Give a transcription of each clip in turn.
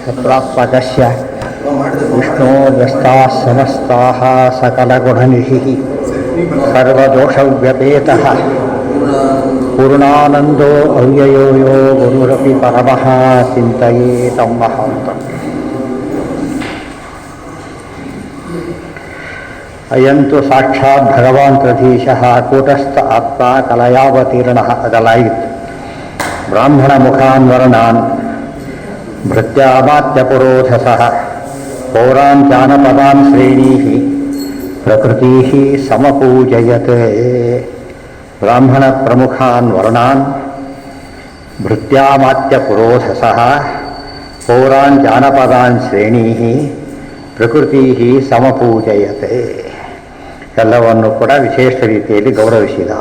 तत्रात्मकस्य विष्णोर्व्यस्ताः समस्ताः सकलगुणनिधिः सर्वदोषव्यपेतः पूर्णानन्दो अव्ययो यो गुरुरपि परमः चिन्तयेतं महान्तम्। अयंतु साक्षात् भगवान् प्रधीशः कूटस्थ आत्मा कलयावतीर्णः अगलायित् ब्राह्मणमुखान् वर्णान् भृत्यामात्यपुरोधसः पौरान् जानपदान् श्रेणीः प्रकृतिः समपूजयत्। ब्राह्मणप्रमुखान् वर्णान् भृत्यामात्यपुरोधसः पौरान् जानपदान् श्रेणीः ಪ್ರಕೃತಿಃ ಸಮಪೂಜಯತೆ. ಎಲ್ಲವನ್ನು ಕೂಡ ವಿಶೇಷ ರೀತಿಯಲ್ಲಿ ಗೌರವಿಸಿದ.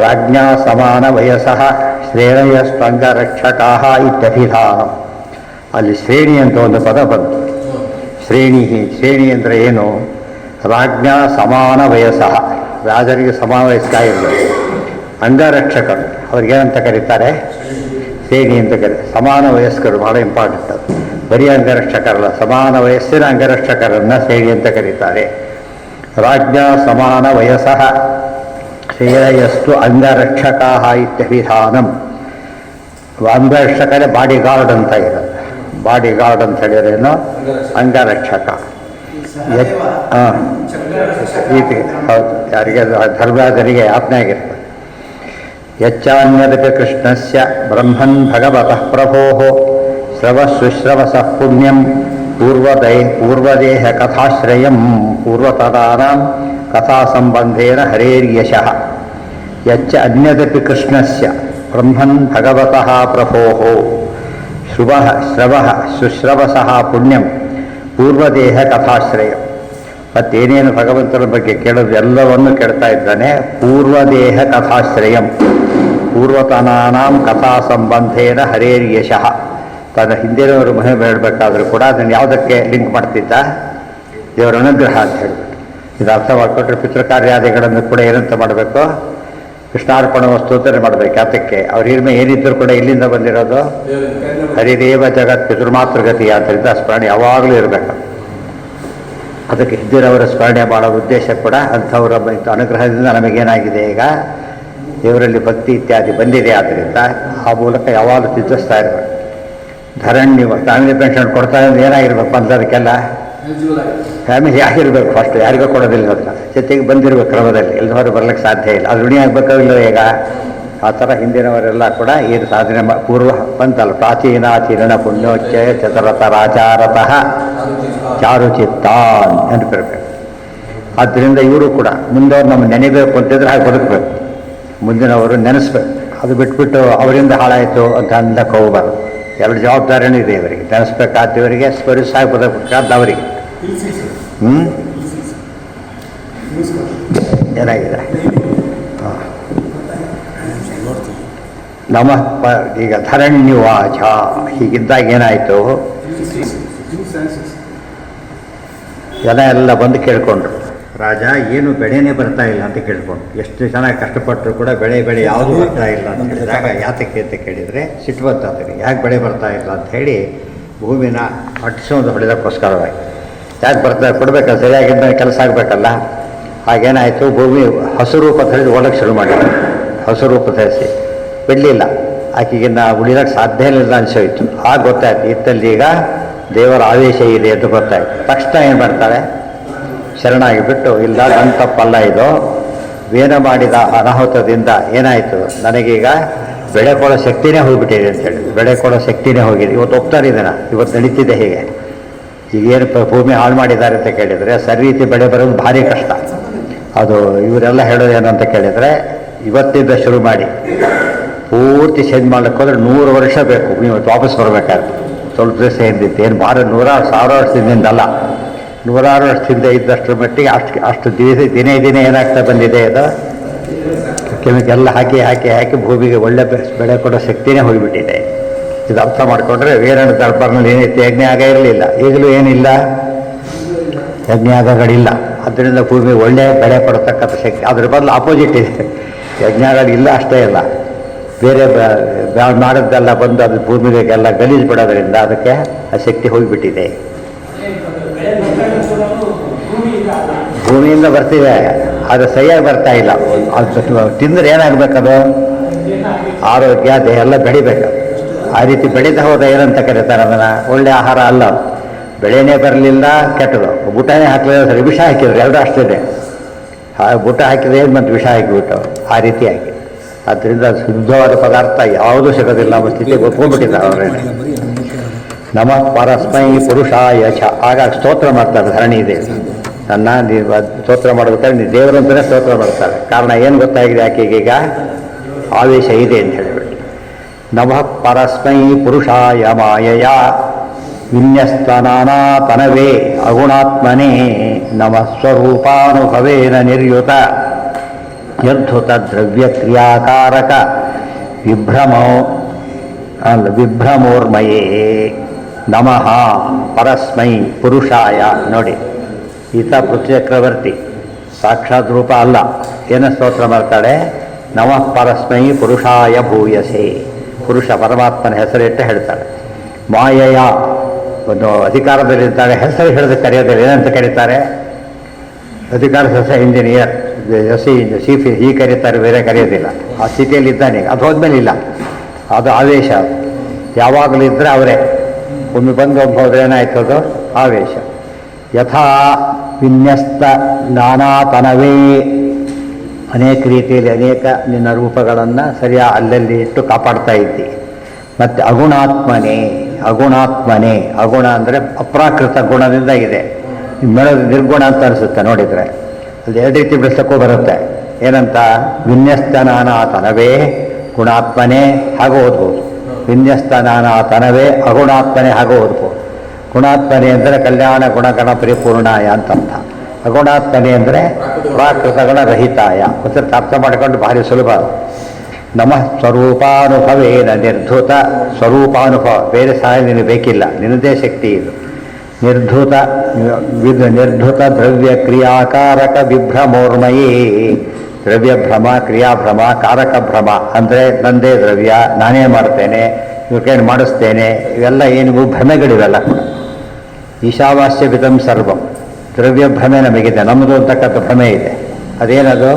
ರಾಜ್ಞಾ ಸಮಾನ ವಯಸ್ಸಃ ಶ್ರೇಣಯಸ್ತಂಗರಕ್ಷಕಾಃ ಇತ್ಯಭಿಧಾನಂ. ಅಲ್ಲಿ ಶ್ರೇಣಿ ಅಂತ ಒಂದು ಪದ ಬಂತು. ಶ್ರೇಣಿ ಅಂದರೆ ಏನು? ರಾಜ್ಞಾ ಸಮಾನ ವಯಸ್ಸಃ, ರಾಜರಿಗೆ ಸಮಾನ ವಯಸ್ಸಾಗಿರಬೇಕು. ಅಂಗರಕ್ಷಕರು ಅವ್ರಿಗೇನಂತ ಕರೀತಾರೆ? ಶ್ರೇಣಿ ಅಂತ ಕರೀತಾರೆ. ಸಮಾನ ವಯಸ್ಕರು ಬಹಳ ಇಂಪಾರ್ಟೆಂಟ್. ಅದು ಬರೀ ಅಂಗರಕ್ಷಕರಲ್ಲ, ಸಮಾನ ವಯಸ್ಸಿನ ಅಂಗರಕ್ಷಕರನ್ನು ಶ್ರೇಣಿ ಅಂತ ಕರೀತಾರೆ. ರಾಜ್ಞಾ ಸಮಾನ ವಯಸ್ಸಃ ಶ್ರೇಯಸ್ತು ಅಂಗರಕ್ಷಕಾಃ ಇತ್ಯಭಿಧಾನಂ. ಅಂಗರಕ್ಷಕರೇ ಬಾಡಿ ಗಾರ್ಡ್ ಅಂತ ಇರೋದು. ಬಾಡಿ ಗಾರ್ಡ್ ಅಂತ ಹೇಳಿದ್ರೇನು? ಅಂಗರಕ್ಷಕ. ರೀತಿ ಹೌದು, ಯಾರಿಗೆ ಧರ್ಮರಾಜರಿಗೆ ಆಜ್ಞೆ ಆಗಿರ್ತದೆ. ಯಚ್ಚಾನ್ಯದಪಿ ಕೃಷ್ಣಸ್ಯ ಬ್ರಹ್ಮನ್ ಭಗವತಃ ಪ್ರಭೋಃ ಶ್ರವಶುಶ್ರವಸಃ ಪುಣ್ಯಂ ಪೂರ್ವದೇಹ ಕಥಾಶ್ರಯಂ ಪೂರ್ವತರಾನಾಂ ಕಥಾಸಂಬಂಧೇನ ಹರೇರ್ಯಶಃ. ಯಚ್ಚ ಅನ್ಯದಪಿ ಕೃಷ್ಣಸ್ಯ ಬ್ರಹ್ಮನ್ ಭಗವತಃ ಪ್ರಭೋಃ ಶ್ರವಃ ಶುಶ್ರವಸಃ ಪುಣ್ಯಂ ಪೂರ್ವದೇಹ ಕಥಾಶ್ರಯಂ. ಮತ್ತೇನೇನು ಭಗವಂತನ ಬಗ್ಗೆ ಕೇಳೋದು ಎಲ್ಲವನ್ನು ಕೇಳ್ತಾ ಇದ್ದಾನೆ. ಪೂರ್ವದೇಹ ಕಥಾಶ್ರಯಂ ಪೂರ್ವತನಾನಾಂ ಕಥಾಸಂಬಂಧೇನ ಹರೇರ್ಯಶಃ. ತನ್ನ ಹಿಂದಿನವರು ಮಹಿಮೆ ಹೇಳಬೇಕಾದ್ರೂ ಕೂಡ ಅದನ್ನು ಯಾವುದಕ್ಕೆ ಲಿಂಕ್ ಮಾಡ್ತಿದ್ದ? ದೇವರ ಅನುಗ್ರಹ ಅಂತ ಹೇಳಿಬಿಟ್ಟು. ಇದು ಅರ್ಥ ಮಾಡಿಕೊಟ್ರೆ ಪಿತೃಕಾರ್ಯಾದಿಗಳನ್ನು ಕೂಡ ಏನಂತ ಮಾಡಬೇಕು? ಕೃಷ್ಣಾರ್ಪಣ ಸ್ತೋತ್ರ ಮಾಡಬೇಕು. ಯಾತಕ್ಕೆ? ಅವ್ರ ಹಿರಿಮೆ ಏನಿದ್ದರೂ ಕೂಡ ಇಲ್ಲಿಂದ ಬಂದಿರೋದು ಹರಿದೇವ ಜಗತ್ ಪಿತೃಮಾತೃಗತಿ. ಆದ್ದರಿಂದ ಸ್ಮರಣೆ ಯಾವಾಗಲೂ ಇರಬೇಕು. ಅದಕ್ಕೆ ಹಿಂದಿನವರ ಸ್ಮರಣೆ ಮಾಡೋ ಉದ್ದೇಶ ಕೂಡ ಅಂಥವರ ಅನುಗ್ರಹದಿಂದ ನಮಗೇನಾಗಿದೆ, ಈಗ ದೇವರಲ್ಲಿ ಭಕ್ತಿ ಇತ್ಯಾದಿ ಬಂದಿದೆ. ಆದ್ದರಿಂದ ಆ ಮೂಲಕ ಯಾವಾಗಲೂ ಚಿಂತಿಸ್ತಾ ಇರಬೇಕು. ಧರಣ್ಯ ಫ್ಯಾಮಿಲಿ ಪೆನ್ಷನ್ ಕೊಡ್ತಾ ಇರೋದು ಏನಾಗಿರ್ಬೇಕು ಅಂಥದಕ್ಕೆಲ್ಲ ಫ್ಯಾಮಿಲಿ ಆಗಿರ್ಬೇಕು. ಫಸ್ಟ್ ಯಾರಿಗೂ ಕೊಡೋದಿಲ್ಲ, ಅದನ್ನ ಜೊತೆಗೆ ಬಂದಿರಬೇಕು ಕ್ರಮದಲ್ಲಿ. ಎಲ್ಲದವರು ಬರ್ಲಿಕ್ಕೆ ಸಾಧ್ಯ ಇಲ್ಲ. ಅದು ಋಣಿ ಆಗಬೇಕೋ ಇಲ್ಲೋ ಈಗ. ಆ ಥರ ಹಿಂದಿನವರೆಲ್ಲ ಕೂಡ ಏನು ಸಾಧನೆ ಪೂರ್ವ ಬಂತಲ್ಲ. ಪ್ರಾಚೀನಾಚೀರ್ಣ ಪುಣ್ಯೋಚ್ಚಯ ಚತುರತರಾಚಾರತಃ ಚಾರುಚಿತ್ತಾನ್ ನೆನಪಿರ್ಬೇಕು. ಆದ್ದರಿಂದ ಇವರು ಕೂಡ ಮುಂದವ್ರು ನಮ್ಮ ನೆನೆಬೇಕು ಅಂತಿದ್ರೆ ಹಾಗೆ ಬದುಕಬೇಕು. ಮುಂದಿನವರು ನೆನೆಸ್ಬೇಕು. ಅದು ಬಿಟ್ಬಿಟ್ಟು ಅವರಿಂದ ಹಾಳಾಯಿತು ಅಂತ ಅಂದಕ್ಕೆ ಹೋಗಬಾರ್ದು. ಎರಡು ಜವಾಬ್ದಾರಿನೂ ಇದೆ ಇವರಿಗೆ. ನೆನೆಸ್ಬೇಕಾದವರಿಗೆ, ಸ್ಮರಿಸಾಗಿ ಬದುಕಬೇಕಾದ ಅವರಿಗೆ. ಏನಾಗಿದೆ? ನಮಃ ಈಗ ಧರಣ್ಯವಾಚ ಹೀಗಿದ್ದಾಗ ಏನಾಯಿತು? ಜನ ಎಲ್ಲ ಬಂದು ಕೇಳ್ಕೊಂಡ್ರು, ರಾಜ ಏನು ಬೆಳೆನೇ ಬರ್ತಾ ಇಲ್ಲ ಅಂತ ಕೇಳ್ಕೊಂಡು. ಎಷ್ಟು ಚೆನ್ನಾಗಿ ಕಷ್ಟಪಟ್ಟರು ಕೂಡ ಬೆಳೆ ಯಾವುದು ಬರ್ತಾ ಇಲ್ಲ ಅಂತ ಹೇಳಿದಾಗ ಯಾತಕ್ಕೆ ಅಂತ ಕೇಳಿದರೆ ಸಿಟ್ಟು ಬಂತಾಗ್ತದೆ. ಯಾಕೆ ಬೆಳೆ ಬರ್ತಾ ಇಲ್ಲ ಅಂತ ಹೇಳಿ ಭೂಮಿನ ಅಟ್ಟಿಸೋದು ಹೊಡೆದಕ್ಕೋಸ್ಕರವಾಗಿ. ಯಾಕೆ ಬರ್ತಾ ಕೊಡಬೇಕಲ್ಲ, ಸರಿಯಾಗಿದ್ದ ಕೆಲಸ ಆಗಬೇಕಲ್ಲ. ಹಾಗೇನಾಯಿತು, ಭೂಮಿ ಹಸುರೂಪ ಧರಿಸಿ ಓಡಕ್ಕೆ ಶುರು ಮಾಡಿದ್ರು. ಹಸುರೂಪ ಧರಿಸಿ ಬಿಡಲಿಲ್ಲ. ಆಕೆಗಿನ್ನ ಉಳಿಯೋಕ್ಕೆ ಸಾಧ್ಯ ಇಲ್ಲ ಅನಿಸೋಯ್ತು. ಆಗ ಗೊತ್ತಾಯ್ತು ಇತ್ತಲ್ಲಿ ಈಗ ದೇವರ ಆವೇಶ ಇದೆ ಅಂತ ಗೊತ್ತಾಯ್ತು. ತಕ್ಷಣ ಏನು ಮಾಡ್ತಾಳೆ? ಶರಣಾಗಿ ಬಿಟ್ಟು, ಇಲ್ಲ ನನ್ನ ತಪ್ಪಲ್ಲ ಇದು, ವೇನ ಮಾಡಿದ ಅನಾಹುತದಿಂದ ಏನಾಯಿತು, ನನಗೀಗ ಬೆಳೆ ಕೊಡೋ ಶಕ್ತಿನೇ ಹೋಗಿಬಿಟ್ಟಿದೆ ಅಂತೇಳಿ. ಬೆಳೆ ಕೊಡೋ ಶಕ್ತಿನೇ ಹೋಗಿದೆ. ಇವತ್ತು ಒಪ್ತಾರೆ ಇದನ್ನು. ಇವತ್ತು ನಡೀತಿದೆ ಹೀಗೆ. ಈಗೇನು ಭೂಮಿ ಹಾಳು ಮಾಡಿದ್ದಾರೆ ಅಂತ ಕೇಳಿದರೆ ಸರಿ ರೀತಿ ಬೆಳೆ ಬರೋದು ಭಾರಿ ಕಷ್ಟ. ಅದು ಇವರೆಲ್ಲ ಹೇಳೋದೇನು ಅಂತ ಕೇಳಿದರೆ, ಇವತ್ತಿಂದ ಶುರು ಮಾಡಿ ಪೂರ್ತಿ ಚೇಂಜ್ ಮಾಡ್ಲಿಕ್ಕೆ ಹೋದ್ರೆ 100 ವರ್ಷ ಬೇಕು. ಇವತ್ತು ವಾಪಸ್ ಬರಬೇಕಾದ್ರೆ ಸ್ವಲ್ಪ ದಿವಸ ಹಿಂದಿತ್ತು. ಏನು ಭಾರ 100,000 ವರ್ಷದಿಂದ ಅಲ್ಲ, 100 ವರ್ಷದಿಂದ ಇದ್ದಷ್ಟರ ಮಟ್ಟಿಗೆ ಅಷ್ಟು ದಿನೇ ಏನಾಗ್ತಾ ಬಂದಿದೆ. ಅದು ಕೆಮಿಕಲ್ ಹಾಕಿ ಭೂಮಿಗೆ ಒಳ್ಳೆ ಬೆಳೆ ಕೊಡೋ ಶಕ್ತಿನೇ ಹೋಗಿಬಿಟ್ಟಿದೆ. ಇದು ಅರ್ಥ ಮಾಡಿಕೊಂಡ್ರೆ ವೀರಣ್ಣ ದರ್ಬಾರ್ನಲ್ಲಿ ಏನೈತಿ, ಯಜ್ಞ ಆಗ ಇರಲಿಲ್ಲ. ಈಗಲೂ ಏನಿಲ್ಲ, ಯಜ್ಞ ಆಗಗಳಿಲ್ಲ. ಅದರಿಂದ ಭೂಮಿ ಒಳ್ಳೆ ಬೆಳೆ ಕೊಡತಕ್ಕಂಥ ಶಕ್ತಿ. ಅದ್ರ ಬದಲು ಆಪೋಸಿಟ್ ಇದೆ. ಯಜ್ಞಗಳಿಲ್ಲ ಅಷ್ಟೇ ಇಲ್ಲ, ಬೇರೆ ಮಾಡಿದ್ದೆಲ್ಲ ಬಂದು ಅದು ಭೂಮಿಗೆಲ್ಲ ಗಲೀಜು ಬಿಡೋದ್ರಿಂದ ಅದಕ್ಕೆ ಆ ಶಕ್ತಿ ಹೋಗಿಬಿಟ್ಟಿದೆ. ಭೂಮಿಯಿಂದ ಬರ್ತಿದೆ, ಅದು ಸರಿಯಾಗಿ ಬರ್ತಾ ಇಲ್ಲ. ಅದು ತಿಂದರೆ ಏನಾಗಬೇಕದು? ಆರೋಗ್ಯ ದೇಹ ಎಲ್ಲ ಬೆಳಿಬೇಕು. ಆ ರೀತಿ ಬೆಳೀತಾ ಹೋದ ಏನಂತ ಕರೀತಾರೆ ಅದನ್ನು? ಒಳ್ಳೆ ಆಹಾರ ಅಲ್ಲ. ಬೆಳೆನೇ ಬರಲಿಲ್ಲ, ಕೆಟ್ಟದು. ಊಟನೇ ಹಾಕಲಿಲ್ಲ, ಸರಿ ವಿಷ ಹಾಕಿದ್ರು, ಎರಡು ಅಷ್ಟಿದೆ. ಊಟ ಹಾಕಿದ್ರೆ ಏನು ಮತ್ತು ವಿಷ ಹಾಕಿಬಿಟ್ಟು ಆ ರೀತಿಯಾಗಿ. ಆದ್ದರಿಂದ ಶುದ್ಧವಾದ ಪದಾರ್ಥ ಯಾವುದೂ ಸಿಗೋದಿಲ್ಲ ಅನ್ನೋ ಸ್ಥಿತಿಗೆ ಗೊತ್ಕೊಂಡ್ಬಿಟ್ಟಿದ್ದಾರೆ ಅವರೇನೆ. ನಮಃ ಪರಸ್ಮೈ ಪುರುಷಾಯ ಚ. ಆಗ ಸ್ತೋತ್ರ ಮಾಡ್ತಾರೆ ಧರಣಿ ಇದೆ. ನನ್ನ ನೀವು ಸ್ತೋತ್ರ ಮಾಡ್ಬೇಕಾದ್ರೆ ನೀವು ದೇವರಂತಲೇ ಸ್ತೋತ್ರ ಮಾಡ್ತಾರೆ. ಕಾರಣ ಏನು ಗೊತ್ತಾಗಿದೆ ಆಕೆಗೆ? ಈಗ ಆವೇಶ ಇದೆ ಅಂತ ಹೇಳಿಬಿಟ್ಟು. ನಮಃ ಪರಸ್ಮೈ ಪುರುಷಾಯ ಮಾಯಯ ವಿನ್ಯಸ್ತನಾನಾ ತನವೇ ಅಗುಣಾತ್ಮನೇ ನಮಃ ಸ್ವರೂಪಾನುಭವೇನ ನಿರ್ಯುತ ಯದ್ಧುತ ದ್ರವ್ಯಕ್ರಿಯಾಕಾರಕ ವಿಭ್ರಮೋರ್ಮಯೇ ನಮಃ ಪರಸ್ಮೈ ಪುರುಷಾಯ. ನೋಡಿ, ಈತ ಪೃಥ್ವಿ ಚಕ್ರವರ್ತಿ, ಸಾಕ್ಷಾತ್ ರೂಪ ಅಲ್ಲ. ಏನು ಸ್ತೋತ್ರ ಮಾಡ್ತಾಳೆ? ನಮಃ ಪರಸ್ಮೈ ಪುರುಷಾಯ ಭೂಯಸೆ. ಪುರುಷ ಪರಮಾತ್ಮನ ಹೆಸರಿಟ್ಟು ಹೇಳ್ತಾಳೆ. ಮಾಯಯ ಒಂದು ಅಧಿಕಾರದಲ್ಲಿರ್ತಾಳೆ, ಹೆಸರು ಹಿಡಿದು ಕರೆಯೋದಿಲ್ಲ. ಏನಂತ ಕರೀತಾರೆ? ಅಧಿಕಾರ ಸಸ ಇಂಜಿನಿಯರ್, ಚೀಫ್ ಹೀಗೆ ಕರೀತಾರೆ, ಬೇರೆ ಕರೆಯೋದಿಲ್ಲ. ಆ ಸ್ಥಿತಿಯಲ್ಲಿ ಇದ್ದಾನೆ. ಅದು ಹೋದ್ಮೇಲೆ ಇಲ್ಲ, ಅದು ಆವೇಶ. ಯಾವಾಗಲೂ ಇದ್ದರೆ ಅವರೇ. ಒಮ್ಮೆ ಬಂದು ಒಬ್ಬ ಹೋದ್ರೆ ಏನಾಯ್ತು? ಅದು ಆವೇಶ. ಯಥಾ ವಿನ್ಯಸ್ತ ನಾನಾತನವೇ. ಅನೇಕ ರೀತಿಯಲ್ಲಿ ಅನೇಕ ನಿನ್ನ ರೂಪಗಳನ್ನು ಸರಿಯಾಗಿ ಅಲ್ಲಲ್ಲಿ ಇಟ್ಟು ಕಾಪಾಡ್ತಾ ಇದ್ದಿ. ಮತ್ತು ಅಗುಣಾತ್ಮನೇ. ಅಗುಣಾತ್ಮನೇ, ಅಗುಣ ಅಂದರೆ ಅಪ್ರಾಕೃತ ಗುಣದಿಂದ ಇದೆ. ಮೇಳದ ನಿರ್ಗುಣ ಅಂತ ಅನಿಸುತ್ತೆ ನೋಡಿದರೆ. ಅಲ್ಲಿ ಎರಡು ರೀತಿ ಬಿಡಿಸೋಕ್ಕೂ ಬರುತ್ತೆ. ಏನಂತ? ವಿನ್ಯಸ್ತನಾನಾತನವೇ ಗುಣಾತ್ಮನೇ ಹಾಗೂ ಓದ್ಬೋದು. ವಿನ್ಯಸ್ತನಾನಾತನವೇ ಅಗುಣಾತ್ಮನೇ ಹಾಗೂ ಓದ್ಬೋದು. ಗುಣಾತ್ಮನೆ ಅಂದರೆ ಕಲ್ಯಾಣ ಗುಣಗಣ ಪರಿಪೂರ್ಣಾಯ ಅಂತ ಅರ್ಥ. ಅಗುಣಾತ್ಮನೆ ಅಂದರೆ ಪ್ರಾಕೃತಗಳ ರಹಿತಾಯ. ಮತ್ತೆ ಅರ್ಥ ಮಾಡಿಕೊಂಡು ಭಾರಿ ಸುಲಭ. ನಮಃ ಸ್ವರೂಪಾನುಭವೇನ ನಿರ್ಧೂತ. ಸ್ವರೂಪಾನುಭವ, ಬೇರೆ ಸಹಾಯ ನಿನಗೆ ಬೇಕಿಲ್ಲ, ನಿನ್ನದೇ ಶಕ್ತಿ ಇದು. ನಿರ್ಧೂತ ನಿರ್ಧೂತ ದ್ರವ್ಯ ಕ್ರಿಯಾಕಾರಕ ವಿಭ್ರಮೋರ್ಮಯೇ. ದ್ರವ್ಯಭ್ರಮ, ಕ್ರಿಯಾಭ್ರಮ, ಕಾರಕ ಭ್ರಮ ಅಂದರೆ ನಂದೇ ದ್ರವ್ಯ, ನಾನೇ ಮಾಡ್ತೇನೆ, ಇವ್ರಿಗೇನು ಮಾಡಿಸ್ತೇನೆ, ಇವೆಲ್ಲ ಏನಿವು ಭ್ರಮೆಗಳಿವೆಲ್ಲ ಕೂಡ. ಈಶಾವಾಸ್ಯ ವಿಧಂ ಸರ್ವಂ. ದ್ರವ್ಯ ಭ್ರಮೆ ನಮಗಿದೆ, ನಮ್ಮದು ಅಂತಕ್ಕಂಥ ಭ್ರಮೆ ಇದೆ. ಅದೇನದು?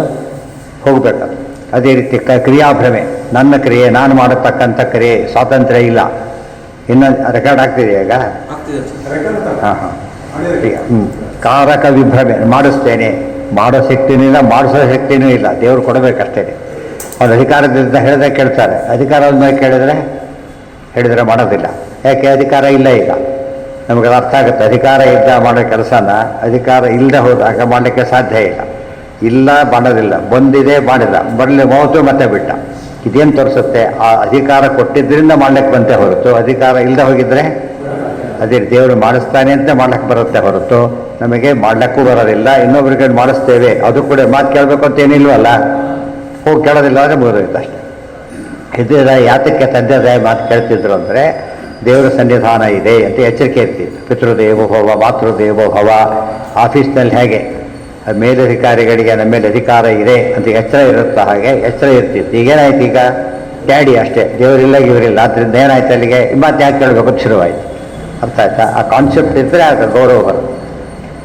ಹೋಗ್ಬೇಕದು. ಅದೇ ರೀತಿ ಕ್ರಿಯಾಭ್ರಮೆ, ನನ್ನ ಕ್ರಿಯೆ, ನಾನು ಮಾಡತಕ್ಕಂಥ ಕ್ರಿಯೆ, ಸ್ವಾತಂತ್ರ್ಯ ಇಲ್ಲ. ಇನ್ನು ರೆಕಾರ್ಡ್ ಆಗ್ತಿದೆ ಈಗ? ಹಾಂ. ಕಾರಕ ವಿಭ್ರಮೆ, ಮಾಡಿಸ್ತೇನೆ, ಮಾಡೋ ಶಕ್ತಿನೂ ಇಲ್ಲ, ಮಾಡಿಸೋ ಶಕ್ತಿನೂ ಇಲ್ಲ. ದೇವರು ಕೊಡಬೇಕಷ್ಟೇ. ಅವ್ರು ಅಧಿಕಾರದಿಂದ ಹೇಳಿದ್ರೆ ಕೇಳ್ತಾರೆ, ಅಧಿಕಾರದ ಮೇಲೆ ಹೇಳಿದರೆ ಮಾಡೋದಿಲ್ಲ. ಯಾಕೆ? ಅಧಿಕಾರ ಇಲ್ಲ. ಈಗ ನಮಗೆ ಅರ್ಥ ಆಗುತ್ತೆ. ಅಧಿಕಾರ ಇದ್ದ ಮಾಡೋ ಕೆಲಸನ ಅಧಿಕಾರ ಇಲ್ಲದೆ ಹೋದಾಗ ಮಾಡಲಿಕ್ಕೆ ಸಾಧ್ಯ ಇಲ್ಲ. ಇಲ್ಲ, ಮಾಡೋದಿಲ್ಲ. ಬಂದಿದೆ, ಮಾಡಿದ, ಬರಲಿ ಮೌತು ಮತ್ತೆ ಬಿಟ್ಟ. ಇದೇನು ತೋರಿಸುತ್ತೆ? ಆ ಅಧಿಕಾರ ಕೊಟ್ಟಿದ್ದರಿಂದ ಮಾಡ್ಲಿಕ್ಕೆ ಬಂತೆ ಹೊರತು, ಅಧಿಕಾರ ಇಲ್ಲದೆ ಹೋಗಿದ್ರೆ ಅದೇ ದೇವರು ಮಾಡಿಸ್ತಾನೆ ಅಂತ ಮಾಡ್ಲಿಕ್ಕೆ ಬರುತ್ತೆ ಹೊರತು ನಮಗೆ ಮಾಡ್ಲಿಕ್ಕೂ ಬರೋದಿಲ್ಲ. ಇನ್ನೊಬ್ರಿಗೆ ಮಾಡಿಸ್ತೇವೆ, ಅದು ಕೂಡ ಮಾತು ಕೇಳಬೇಕು ಅಂತ ಏನಿಲ್ವಲ್ಲ. ಹೋಗಿ ಕೇಳೋದಿಲ್ಲ ಅಂದರೆ ಮುಗಿದೋಯ್ತು ಅಷ್ಟೇ. ಇದರ ಯಾತಕ್ಕೆ ತಂದೆ ಮಾತು ಕೇಳ್ತಿದ್ರು ಅಂದರೆ ದೇವರ ಸನ್ನಿಧಾನ ಇದೆ ಅಂತ ಎಚ್ಚರಿಕೆ ಇರ್ತಿತ್ತು. ಪಿತೃದೇವೋಭವ, ಮಾತೃದೇವೋಭವ. ಆಫೀಸ್ನಲ್ಲಿ ಹೇಗೆ ಮೇಲಧಿಕಾರಿಗಳಿಗೆ ನಮ್ಮ ಮೇಲೆ ಅಧಿಕಾರ ಇದೆ ಅಂತ ಎಚ್ಚರ ಇರುತ್ತೋ ಹಾಗೆ ಎಚ್ಚರ ಇರ್ತಿತ್ತು. ಈಗೇನಾಯ್ತು? ಈಗ ಡ್ಯಾಡಿ ಅಷ್ಟೇ, ದೇವರಿಲ್ಲ ಇವರಿಲ್ಲ. ಆದ್ದರಿಂದ ಏನಾಯ್ತು? ಅಲ್ಲಿಗೆ ಮತ್ತೆ ಯಾಕೆ ಕೇಳಬೇಕು ಅಂತ ಶುರುವಾಯಿತು. ಅರ್ಥ ಆಯ್ತಾ? ಆ ಕಾನ್ಸೆಪ್ಟ್ ಇದ್ದರೆ ಆಗ ಗೌರವ ಬರುತ್ತೆ.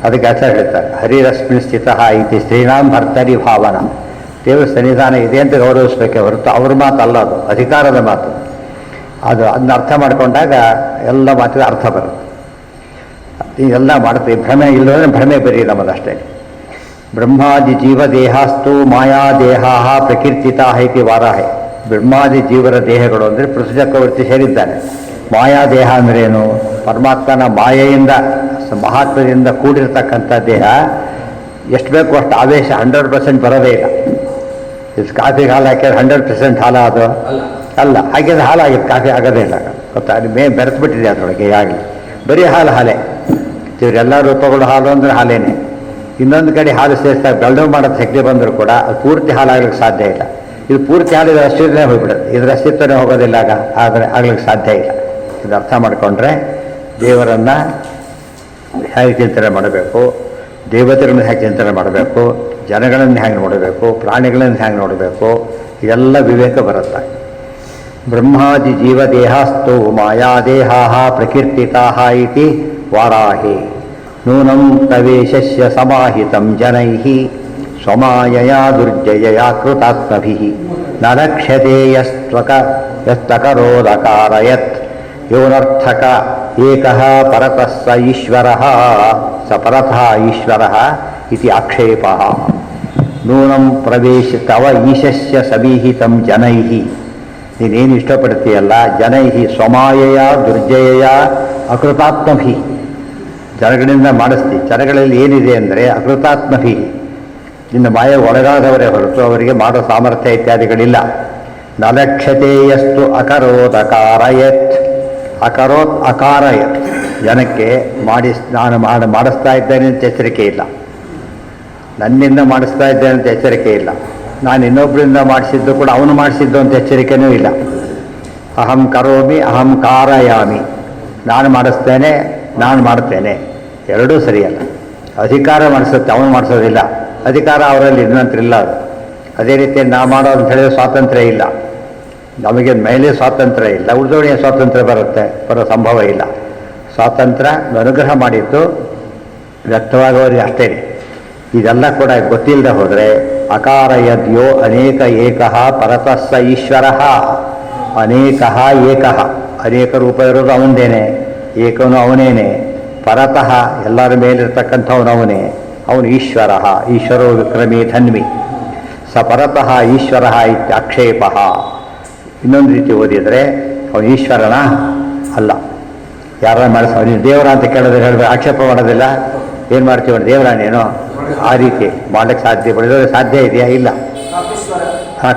ಅದಕ್ಕೆ ಆಚಾರ ಹೇಳ್ತಾರೆ, ಹರಿರಸ್ಮಿನ್ ಸ್ಥಿತ ಇತಿ ಶ್ರೀನಾಮ್ ಭರ್ತರಿ ಭಾವನ. ದೇವರ ಸನ್ನಿಧಾನ ಇದೆ ಅಂತ ಗೌರವಿಸ್ಬೇಕೆ ಹೊರತು ಅವ್ರ ಮಾತು ಅಲ್ಲ, ಅದು ಅಧಿಕಾರದ ಮಾತು. ಅದನ್ನ ಅರ್ಥ ಮಾಡಿಕೊಂಡಾಗ ಎಲ್ಲ ಮಾತಿಗೆ ಅರ್ಥ ಬರುತ್ತೆ. ಎಲ್ಲ ಮಾಡ್ತೀವಿ. ಭ್ರಮೆ ಇಲ್ಲದ್ರೆ ಭ್ರಮೆ ಬರೀ ನಮ್ಮದಷ್ಟೇ. ಬ್ರಹ್ಮಾದಿ ಜೀವದೇಹಾಸ್ತು ಮಾಯಾದೇಹ ಪ್ರಕೀರ್ತಿತಾ ಇತಿ ವಾರಾಹೆ. ಬ್ರಹ್ಮಾದಿ ಜೀವರ ದೇಹಗಳು ಅಂದರೆ ಪೃಥ್ವಿ ಚಕ್ರವರ್ತಿ ಸೇರಿದ್ದಾನೆ. ಮಾಯಾದೇಹ ಅಂದ್ರೇನು? ಪರಮಾತ್ಮನ ಮಾಯೆಯಿಂದ, ಮಹಾತ್ಮದಿಂದ ಕೂಡಿರ್ತಕ್ಕಂಥ ದೇಹ. ಎಷ್ಟು ಬೇಕು ಅಷ್ಟು ಆವೇಶ 100% ಬರೋದೇ ಇಲ್ಲ. ಇದು ಕಾಫಿಗೆ ಹಾಲು ಹಾಕಿದ್ರೆ 100% ಹಾಲು ಅದು ಅಲ್ಲ. ಹಾಗಿದ್ರೆ ಹಾಲಾಗಿತ್ತು, ಕಾಫಿ ಆಗೋದೇ ಇಲ್ಲ. ಗೊತ್ತಾ? ಬೆರೆತ್ಬಿಟ್ಟಿದೆ ಅದರೊಳಗೆ. ಆಗಲಿ ಬರೀ ಹಾಲೇ. ಇವರೆಲ್ಲ ರೂಪಗಳು ಹಾಲು ಅಂದರೆ ಹಾಲೇನೆ. ಇನ್ನೊಂದು ಕಡೆ ಹಾಲು ಸೇರಿಸ್ದಾಗ ಬೆಳೆದು ಮಾಡೋದು ಶಕ್ತಿ ಬಂದರೂ ಕೂಡ ಅದು ಪೂರ್ತಿ ಹಾಲಾಗ್ಲಿಕ್ಕೆ ಸಾಧ್ಯ ಇಲ್ಲ. ಇದು ಪೂರ್ತಿ ಹಾಲು ಇದರ ಅಸ್ತಿತ್ವನೇ ಹೋಗ್ಬಿಡುತ್ತೆ. ಇದರ ಅಸ್ತಿತ್ವನೇ ಹೋಗೋದಿಲ್ಲ. ಆದರೆ ಆಗ್ಲಿಕ್ಕೆ ಸಾಧ್ಯ ಇಲ್ಲ. ಇದು ಅರ್ಥ ಮಾಡಿಕೊಂಡ್ರೆ ದೇವರನ್ನು ಹೇಗೆ ಚಿಂತನೆ ಮಾಡಬೇಕು, ದೇವತೆಗಳನ್ನು ಹೇಗೆ ಚಿಂತನೆ ಮಾಡಬೇಕು, ಜನಗಳನ್ನು ಹೇಗೆ ನೋಡಬೇಕು, ಪ್ರಾಣಿಗಳನ್ನು ಹೇಗೆ ನೋಡಬೇಕು, ಇದೆಲ್ಲ ವಿವೇಕ ಬರುತ್ತೆ. ಬ್ರಹ್ಮಾದಿಜೀವದೇಹಾಸ್ತೋ ಮಾಯಾದೇಹಾಃ ಪ್ರಕೀರ್ತಿತಾಃ ಇತಿ ವಾರಾಹೇ ನೂನಂ ಪ್ರವೇಶಸ್ಯ ಸಮಾಹಿತಂ ಜನೈಃ ಸ್ವಮಾಯಯಾ ದುರ್ಜಯಯಾ ಕೃತಾತ್ಮಭಿಃ ನ ಲಕ್ಷ್ಯತೆ ಯಸ್ತಕರೋದಕಾರಯತ್ ಯೋನರ್ಥಕ ಏಕಃ ಪರತಃ ಸ ಈಶ್ವರಃ ಸ ಪರತಃ ಈಶ್ವರಃ ಇತಿ ಆಕ್ಷೇಪಃ ನೂನಂ ಪ್ರವೇಶ ತವ ಈಶಸ್ಯ ಸಮೀಹಿತಂ ಜನೈಃ ನೀನೇನು ಇಷ್ಟಪಡ್ತೀಯಲ್ಲ ಜನೈಃ ಸ್ವಮಾಯಯ ದುರ್ಜಯಯ ಅಕೃತಾತ್ಮಭಿ ಜನಗಳಿಂದ ಮಾಡಿಸ್ತಿ ಜನಗಳಲ್ಲಿ ಏನಿದೆ ಅಂದರೆ ಅಕೃತಾತ್ಮಭಿ ನಿನ್ನ ಮಾಯ ಒಳಗಾದವರೇ ಹೊರತು ಅವರಿಗೆ ಮಾಡೋ ಸಾಮರ್ಥ್ಯ ಇತ್ಯಾದಿಗಳಿಲ್ಲ ನಲಕ್ಷತೆಯಸ್ತು ಅಕರೋದಕಾರಯತ್ ಅಕರೋತ್ ಅಕಾರಯತ್ ಜನಕ್ಕೆ ನಾನು ಮಾಡಿಸ್ತಾ ಇದ್ದೇನೆ ಅಂತ ಎಚ್ಚರಿಕೆ ಇಲ್ಲ, ನನ್ನಿಂದ ಮಾಡಿಸ್ತಾ ಇದ್ದೇನೆ ಅಂತ ಎಚ್ಚರಿಕೆ ಇಲ್ಲ, ನಾನು ಇನ್ನೊಬ್ಬರಿಂದ ಮಾಡಿಸಿದ್ದು ಕೂಡ ಅವನು ಮಾಡಿಸಿದ್ದು ಅಂತ ಎಚ್ಚರಿಕೆಯೂ ಇಲ್ಲ. ಅಹಂ ಕರೋಮಿ ಅಹಂ ಕಾರಯಾಮಿ, ನಾನು ಮಾಡಿಸ್ತೇನೆ ನಾನು ಮಾಡ್ತೇನೆ, ಎರಡೂ ಸರಿಯಲ್ಲ. ಅಧಿಕಾರ ಮಾಡಿಸುತ್ತೆ, ಅವನು ಮಾಡಿಸೋದಿಲ್ಲ. ಅಧಿಕಾರ ಅವರಲ್ಲಿ ಇನ್ನಂತಿಲ್ಲ. ಅದು ಅದೇ ರೀತಿ ನಾವು ಮಾಡೋದು ಅಂತ ಹೇಳಿದ್ರೆ ಸ್ವಾತಂತ್ರ್ಯ ಇಲ್ಲ, ನಮಗೆ ಮೇಲೆ ಸ್ವಾತಂತ್ರ್ಯ ಇಲ್ಲ, ಉಳಿದವರಿಗೆ ಸ್ವಾತಂತ್ರ್ಯ ಬರೋ ಸಂಭವ ಇಲ್ಲ. ಸ್ವಾತಂತ್ರ್ಯ ಅನುಗ್ರಹ ಮಾಡಿದ್ದು ವ್ಯಕ್ತವಾಗೋರಿಗೆ ಅಷ್ಟೇ. ಇದೆಲ್ಲ ಕೂಡ ಗೊತ್ತಿಲ್ಲದೆ ಹೋದರೆ ಅಕಾರ ಯದ್ಯೋ ಅನೇಕ ಏಕಃ ಪರತಃ ಸ ಈಶ್ವರಃ, ಅನೇಕಃ ಏಕಃ, ಅನೇಕ ರೂಪ ಇರೋದು ಅವನದೇನೆ, ಏಕನು ಅವನೇನೆ, ಪರತಃ ಎಲ್ಲರ ಮೇಲಿರ್ತಕ್ಕಂಥವನು ಅವನೇ, ಅವನು ಈಶ್ವರ, ಈಶ್ವರೋ ವಿಕ್ರಮೀ ಧನ್ವಿ, ಸ ಪರತಃ ಈಶ್ವರ ಇತ್ಯಾಕ್ಷೇಪ. ಇನ್ನೊಂದು ರೀತಿ ಓದಿದರೆ ಅವನು ಈಶ್ವರನ ಅಲ್ಲ, ಯಾರ ಮಾಡಿಸ ನೀನು ದೇವರ ಅಂತ ಕೇಳಿದ್ರೆ ಹೇಳಿದ್ರೆ ಆಕ್ಷೇಪ ಮಾಡೋದಿಲ್ಲ. ಏನು ಮಾಡ್ತೀವಿ ದೇವರಾನೇನೋ ಆ ರೀತಿ ಮಾಡಲಿಕ್ಕೆ ಸಾಧ್ಯ ಪಡೆಯೋದು ಸಾಧ್ಯ ಇದೆಯಾ? ಇಲ್ಲ.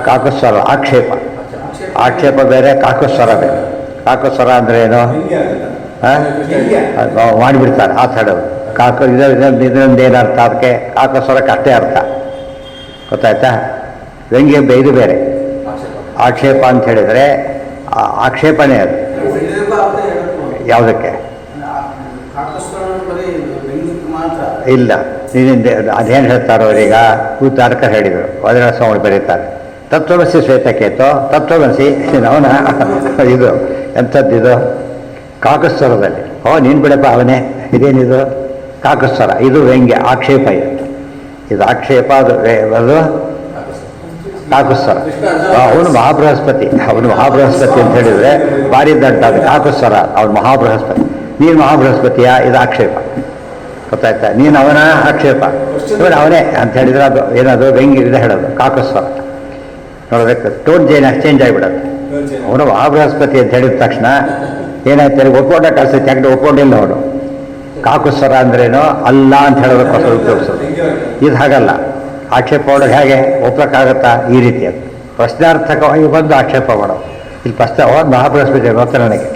ಕಾಕುಸ್ವರ ಆಕ್ಷೇಪ, ಆಕ್ಷೇಪ ಬೇರೆ ಕಾಕುಸ್ವರ ಬೇರೆ. ಕಾಕುಸ್ವರ ಅಂದರೆ ಏನು ಮಾಡಿಬಿಡ್ತಾರೆ ಆ ಸೈಡವರು. ಇದರಿಂದ ಏನು ಅರ್ಥ? ಅದಕ್ಕೆ ಕಾಕುಸ್ವರಕ್ಕೆ ಅಷ್ಟೇ ಅರ್ಥ, ಗೊತ್ತಾಯ್ತಾ? ವ್ಯಂಗ್ಯ ಇದು ಬೇರೆ. ಆಕ್ಷೇಪ ಅಂತ ಹೇಳಿದರೆ ಆಕ್ಷೇಪಣೆ ಅದು. ಯಾವುದಕ್ಕೆ ಇಲ್ಲ, ನೀನಿಂದ ಅದೇನು ಹೇಳ್ತಾರೋ ಅವರೀಗ ಕೂತಾರ್ಕ ಹೇಳಿದರು, ವಜ್ರ ಸ್ವಾಮಿ ಬರೀತಾರೆ ತತ್ವಮಸಿ ಶ್ವೇತಕೇತೋ ತತ್ವಮಸಿ ಅವನ ಇದು ಎಂಥದ್ದಿದು ಕಾಕಸ್ವರದಲ್ಲಿ. ನೀನು ಬಿಡಪ್ಪ ಅವನೇ, ಇದೇನಿದು ಕಾಕಸ್ವರ, ಇದು ವ್ಯಂಗ್ಯ ಆಕ್ಷೇಪ. ಇದು ಆಕ್ಷೇಪ, ಅದು ಕಾಕಸ್ವರ. ಅವನು ಮಹಾಬೃಹಸ್ಪತಿ ಅಂತ ಹೇಳಿದರೆ ಭಾರಿ ದಡ್ಡ, ಅದು ಕಾಕಸ್ವರ, ಅವನು ಮಹಾಬೃಹಸ್ಪತಿ. ನೀನು ಮಹಾಬೃಹಸ್ಪತಿಯ, ಇದು ಆಕ್ಷೇಪ, ಗೊತ್ತಾಯ್ತಾ? ನೀನು ಅವನ ಆಕ್ಷೇಪ, ಇವನು ಅವನೇ ಅಂತ ಹೇಳಿದರೆ ಅದು ಏನದು ವ್ಯಂಗ್ಯ ಇದೆ ಹೇಳೋದು ಕಾಕಸ್ವರ. ನೋಡಬೇಕು, ಟೋನ್ ಚೇಂಜ್ ಆಗಿಬಿಡೋದು. ಅವನು ಮಹಾಬೃಹಸ್ಪತಿ ಅಂತ ಹೇಳಿದ ತಕ್ಷಣ ಏನಾಯ್ತು, ಒಪ್ಕೊಂಡ ಕಳಿಸುತ್ತೆ, ಯಾಕಂದ್ರೆ ಒಪ್ಕೊಂಡಿಲ್ಲ ಅವನು. ಕಾಕುಸ್ವರ ಅಂದ್ರೇನೋ ಅಲ್ಲ ಅಂತ ಹೇಳೋದಕ್ಕೋಸ್ಕರ ಉಪಯೋಗಿಸೋದು. ಇದು ಹಾಗಲ್ಲ. ಆಕ್ಷೇಪ ಮಾಡೋದು ಹೇಗೆ ಒಪ್ಪಕ್ಕಾಗತ್ತಾ? ಈ ರೀತಿ ಅದು ಪ್ರಶ್ನಾರ್ಥಕವಾಗಿ ಬಂದು ಆಕ್ಷೇಪ ಮಾಡೋದು. ಇಲ್ಲಿ ಮಹಾಬೃಹಸ್ಪತಿ ಗೊತ್ತ ನನಗೆ,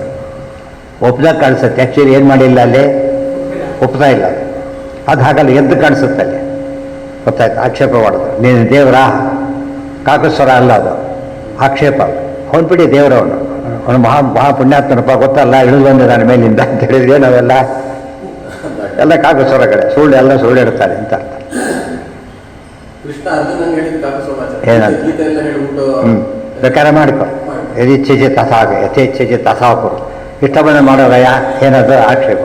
ಒಪ್ಪದಾಗ ಕಾಣಿಸುತ್ತೆ, ಆ್ಯಕ್ಚುಲಿ ಏನು ಮಾಡಿಲ್ಲ ಅಲ್ಲಿ, ಒಪ್ತಾ ಇಲ್ಲ. ಅದು ಹಾಗಲ್ಲ, ಎದ್ದು ಕಾಣಿಸುತ್ತೆ ಅಲ್ಲಿ, ಗೊತ್ತಾಯ್ತು? ಆಕ್ಷೇಪ ಮಾಡೋದು. ನೀನು ದೇವರ ಕಾಕಸ್ವರ ಅಲ್ಲ, ಅದು ಆಕ್ಷೇಪ. ಹೊಂದ್ಬಿಡಿ ದೇವರವನು, ಅವನು ಮಹಾಪುಣ್ಯಾತ್ಮನಪ್ಪ, ಗೊತ್ತಲ್ಲ, ಇಳಿದು ಬಂದಿದ್ದಾನೆ ಮೇಲಿಂದ ಅಂತ ಹೇಳಿದ್ರೆ ನಾವೆಲ್ಲ ಎಲ್ಲ ಕಾಕಸ್ವರಗಳೇ, ಸುಳ್ಳು ಎಲ್ಲ ಸುಳ್ಳು ಇಡ್ತಾರೆ ಅಂತ ಅರ್ಥ. ಏನಂತ ಬೇಕಾದ್ರೆ ಮಾಡ್ಕೊ, ಯಥೇಚ್ಛೆ ತಥಾಗ ಯಥೇಚ್ಛೆ ತಥಾಪುರು. ಇಷ್ಟ ಬಂದ ಮಾಡೋದಯ್ಯ, ಏನದು ಆಕ್ಷೇಪ.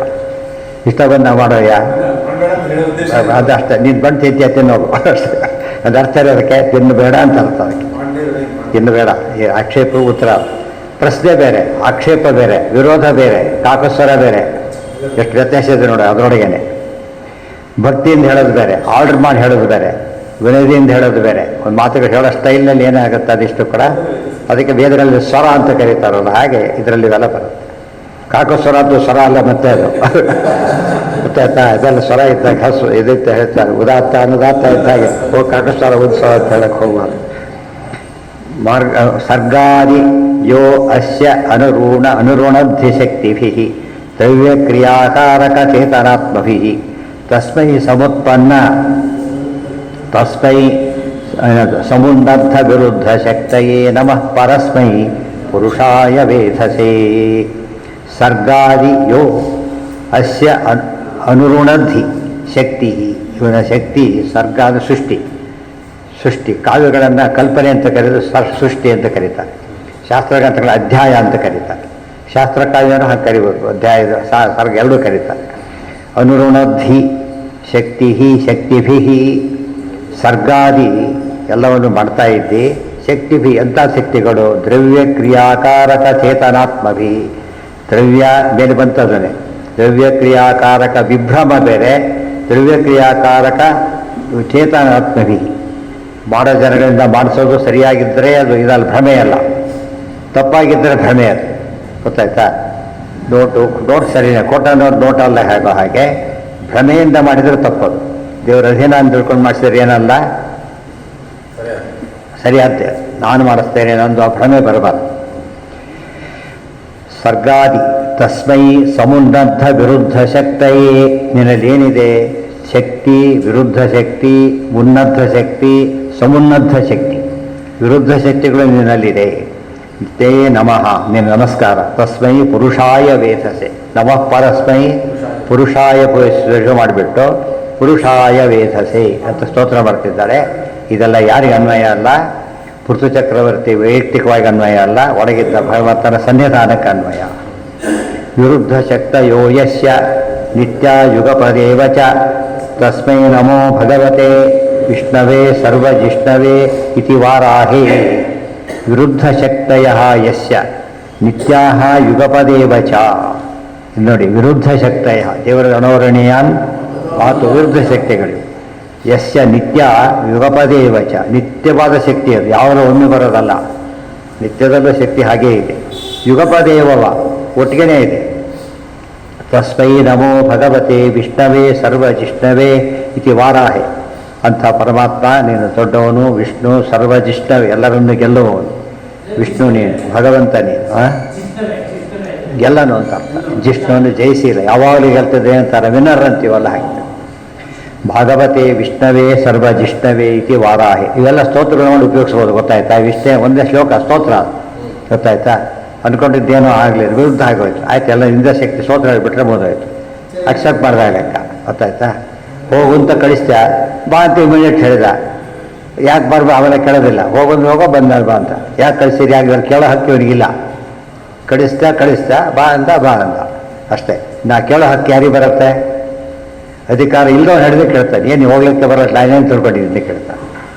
ಇಷ್ಟ ಬಂದ ಮಾಡೋಯ್ಯ, ಅದಷ್ಟೇ. ನೀನು ಬಂದು ತಿಂತೀಯ ತಿನ್ನೋದು ಅಷ್ಟೇ. ಅದು ಅರ್ಥ ಇರೋದಕ್ಕೆ ತಿನ್ನು ಬೇಡ ಅಂತ ಅರ್ಥ. ಅದಕ್ಕೆ ತಿನ್ನು ಬೇಡ. ಈ ಆಕ್ಷೇಪ ಉತ್ತರ, ಪ್ರಶ್ನೆ ಬೇರೆ, ಆಕ್ಷೇಪ ಬೇರೆ, ವಿರೋಧ ಬೇರೆ, ಕಾಕಸ್ವರ ಬೇರೆ. ಎಷ್ಟು ವ್ಯತ್ಯಾಸ ಇದೆ ನೋಡಿ ಅದರೊಳಗೇನೆ. ಭಕ್ತಿಯಿಂದ ಹೇಳೋದು ಬೇರೆ, ಆರ್ಡರ್ ಮಾಡಿ ಹೇಳೋದು ಬೇರೆ, ವಿನಯದಿಂದ ಹೇಳೋದು ಬೇರೆ. ಒಂದು ಮಾತುಗಳು ಹೇಳೋ ಸ್ಟೈಲ್ನಲ್ಲಿ ಏನಾಗುತ್ತೆ ಅದಿಷ್ಟು ಕೂಡ. ಅದಕ್ಕೆ ವೇದಗಳಲ್ಲಿ ಸ್ವರ ಅಂತ ಕರೀತಾರಲ್ಲ, ಹಾಗೆ ಇದರಲ್ಲಿ ಇವೆಲ್ಲ ಬರುತ್ತೆ. ಕಾಕಸ್ವರ ಅದು ಸ್ವರ ಅಲ್ಲ, ಮತ್ತೆ ಅದು ಗೊತ್ತಾಯ್ತಾ? ಇದೆಲ್ಲ ಸ್ವರ ಇದ್ದಾಗ ಹಸು ಇದಿತ್ತು ಹೇಳ್ತಾರೆ, ಉದಾತ್ತ ಅನುದಾತ್ತ ಇದ್ದಾಗೆ ಕಾಕಸ್ವರ ಉತ್ಸವ ಅಂತ ಹೇಳಕ್ಕೆ ಹೋಗ್ಬಾರ್ದು. ಸರ್ಗಾದಿ ಯೋ ಅಸ್ಯ ಅನುಋಣದ್ಧಿಶಕ್ತಿಭಿಃ ದ್ರವ್ಯಕ್ರಿಯಾಕಾರಕ ಚೇತನಾತ್ಮಭಿಃ ತಸ್ಮೈ ಸಮುತ್ಪನ್ನ ತಸ್ಮೈ ಸಮುನ್ನದ್ಧ ವಿರುದ್ಧ ಶಕ್ತಯೇ ನಮಃ ಪರಸ್ಮೈ ಪುರುಷಾಯ ವೇಧಸೇ. ಸರ್ಗಾದಿ ಯೋ ಅಸ್ಯ ಅನುಋಣದ್ಧಿ ಶಕ್ತಿ, ಇವನ ಶಕ್ತಿ ಸರ್ಗಾದ ಸೃಷ್ಟಿ. ಕಾವ್ಯಗಳನ್ನು ಕಲ್ಪನೆ ಅಂತ ಕರೆದು ಸೃಷ್ಟಿ ಅಂತ ಕರೀತಾರೆ. ಶಾಸ್ತ್ರಗ್ರಂಥಗಳ ಅಧ್ಯಾಯ ಅಂತ ಕರೀತಾರೆ. ಶಾಸ್ತ್ರಕಾವ್ಯನೂ ಹಾಗೆ ಕರಿಬೇಕು, ಅಧ್ಯಾಯದ ಸರ್ಗ ಎರಡೂ ಕರೀತಾರೆ. ಅನುರುಣಧಿ ಶಕ್ತಿ ಶಕ್ತಿಭಿ ಸರ್ಗಾದಿ ಎಲ್ಲವನ್ನು ಮಾಡ್ತಾ ಇದ್ದಿ. ಶಕ್ತಿಭಿ ಎಂಥ ಶಕ್ತಿಗಳು? ದ್ರವ್ಯ ಕ್ರಿಯಾಕಾರಕ ಚೇತನಾತ್ಮಭಿ. ದ್ರವ್ಯ ಮೇಲೆ ಬಂತದನೆ. ದ್ರವ್ಯ ಕ್ರಿಯಾಕಾರಕ ವಿಭ್ರಮ ಬೇರೆ, ದ್ರವ್ಯ ಕ್ರಿಯಾಕಾರಕ ಚೇತನಾತ್ಮಭಿ. ಮಾಡೋ ಜನಗಳಿಂದ ಮಾಡಿಸೋದು ಸರಿಯಾಗಿದ್ದರೆ ಅದು ಇದಲ್ಲ, ಭ್ರಮೆ ಅಲ್ಲ. ತಪ್ಪಾಗಿದ್ದರೆ ಭ್ರಮೆ ಅದು, ಗೊತ್ತಾಯ್ತಾ? ನೋಟ್ ಸರಿನೇ, ಕೊಟ್ಟ ನೋಟ್ ಅಲ್ಲ ಹೇಗೋ ಹಾಗೆ ಭ್ರಮೆಯಿಂದ ಮಾಡಿದರೆ ತಪ್ಪದು. ದೇವರ ಅಧೀನ ಅಂತ ತಿಳ್ಕೊಂಡು ಮಾಡಿಸಿದ್ರೆ ಏನಲ್ಲ, ಸರಿಯಾದ್ದೆ. ನಾನು ಮಾಡಿಸ್ತೇನೆ ನಂದು ಆ ಭ್ರಮೆ ಬರಬಾರ್ದು. ಸರ್ಗಾದಿ ತಸ್ಮೈ ಸಮುನ್ನದ್ಧ ವಿರುದ್ಧ ಶಕ್ತಯೇ. ನಿನ್ನಲ್ಲೇನಿದೆ ಶಕ್ತಿ, ವಿರುದ್ಧ ಶಕ್ತಿ, ಉನ್ನದ್ಧ ಶಕ್ತಿ, ಸಮುನ್ನದ್ಧ ಶಕ್ತಿ, ವಿರುದ್ಧ ಶಕ್ತಿಗಳು ನಿನ್ನಲ್ಲಿದೆ. ತೇ ನಮಃ, ನಿನ್ನ ನಮಸ್ಕಾರ. ತಸ್ಮೈ ಪುರುಷಾಯ ವೇದಸೆ. ನಮಃ ಪರಸ್ಮೈ ಪುರುಷಾಯ ಮಾಡಿಬಿಟ್ಟು ಪುರುಷಾಯ ವೇದಸೆ ಅಂತ ಸ್ತೋತ್ರ ಮಾಡ್ತಿದ್ದಾರೆ. ಇದೆಲ್ಲ ಯಾರಿಗೆ ಅನ್ವಯ ಅಲ್ಲ, ಪೃಥು ಚಕ್ರವರ್ತಿ ವೈಯಕ್ತಿಕವಾಗಿ ಅನ್ವಯ ಅಲ್ಲ, ಒಳಗಿದ್ದ ಭಗವಂತನ ಸನ್ನಿಧಾನಕ್ಕೆ ಅನ್ವಯ. ವಿರುದ್ಧ ಶಕ್ತಯೋ ಯಸ್ಯ ನಿತ್ಯ ಯುಗಪದೇವ ಚ ತಸ್ಮೈ ನಮೋ ಭಗವತೆ ವಿಷ್ಣವೇ ಸರ್ವಜಿಷ್ಣವೇ ಇತಿ ವಾರಾಹೇ. ವಿರುದ್ಧ ಶಕ್ತಯ ಯಸ್ಯ ನಿತ್ಯಾಹ ಯುಗಪದೇವ ಚ. ನೋಡಿ, ವಿರುದ್ಧ ಶಕ್ತಯ ದೇವರ ಅನೋರಣೀಯಾನ್ ಮಾತು ವಿರುದ್ಧ ಶಕ್ತಿಗಳು. ಯಸ್ಯ ನಿತ್ಯ ಯುಗಪದೇವ ಚ, ನಿತ್ಯವಾದ ಶಕ್ತಿ ಅದು, ಯಾವಾಗ ಒಮ್ಮೆ ಬರೋದಲ್ಲ, ನಿತ್ಯದಲ್ಲೂ ಶಕ್ತಿ ಹಾಗೇ ಇದೆ. ಯುಗಪದೇವವ ಒಟ್ಟಿಗೆನೇ ಇದೆ. ತಸ್ಮೈ ನಮೋ ಭಗವತೆ ವಿಷ್ಣವೇ ಸರ್ವಜಿಷ್ಣವೇ ಇತಿ ವಾರಾಹೆ. ಅಂಥ ಪರಮಾತ್ಮ ನೀನು ದೊಡ್ಡವನು, ವಿಷ್ಣು ಸರ್ವಜಿಷ್ಣವೇ ಎಲ್ಲರನ್ನು ಗೆಲ್ಲುವವನು. ವಿಷ್ಣು ನೀನು, ಭಗವಂತ ನೀನು, ಗೆಲ್ಲನು ಅಂತ ಅರ್ಥ. ಜಿಷ್ಣುವನ್ನು ಜಯಿಸಿಲ್ಲ, ಯಾವಾಗಲೂ ಗೆಲ್ತದೆ ಅಂತಾರೆ, ವಿನರ್ ಅಂತೀವಲ್ಲ ಹಾಗೆ. ಭಾಗವತೆ ವಿಷ್ಣವೇ ಸರ್ವಜಿಷ್ಣವೇ ಇತಿ ವಾರಾಹೆ. ಇವೆಲ್ಲ ಸ್ತೋತ್ರಗಳನ್ನು ಉಪಯೋಗಿಸ್ಬೋದು, ಗೊತ್ತಾಯ್ತಾ? ವಿಷ್ಣು ಒಂದೇ ಶ್ಲೋಕ ಸ್ತೋತ್ರ, ಗೊತ್ತಾಯ್ತಾ? ಅಂದ್ಕೊಂಡಿದ್ದೇನೋ ಆಗಲಿ, ವಿರುದ್ಧ ಆಗೋಯ್ತು, ಆಯ್ತು. ಎಲ್ಲ ಇಂದ್ರ ಶಕ್ತಿ ಸ್ತೋತ್ರ ಹೇಳಿಬಿಟ್ರೆ ಬೋದಾಯ್ತು, ಅಕ್ಸೆಪ್ಟ್ ಮಾಡಿದಾಗ ಲೆಕ್ಕ, ಗೊತ್ತಾಯ್ತಾ? ಹೋಗು ಅಂತ ಕಳಿಸ್ತಾ, ಬಾ ಅಂತ ಇಮಿಡಿಯೇಟ್ ಹೇಳಿದ. ಯಾಕೆ ಬರ್ಬ ಅವೆಲ್ಲ ಕೇಳೋದಿಲ್ಲ, ಹೋಗೋದು ಹೋಗೋ ಬಂದ ಬಾ ಅಂತ. ಯಾಕೆ ಕಳಿಸಿರಿ? ಯಾಕೆ ಕೇಳೋ ಹಕ್ಕಿ ಇವನಿಗಿಲ್ಲ. ಕಳಿಸ್ತಾ ಬಾ ಅಂದ ಅಷ್ಟೇ. ನಾ ಕೇಳೋ ಹಕ್ಕಿ ಯಾರಿಗೆ ಬರುತ್ತೆ? ಅಧಿಕಾರ ಇಲ್ಲದೋ ನಡೆದು ಕೇಳ್ತಾನೆ. ಏನು ಹೋಗ್ಲಿಕ್ಕೆ ಬರೋಲ್ಲ, ಏನೇನು ತಿಳ್ಕೊಂಡಿದ್ದೀನಿ ಅಂತ ಕೇಳ್ತಾನೆ.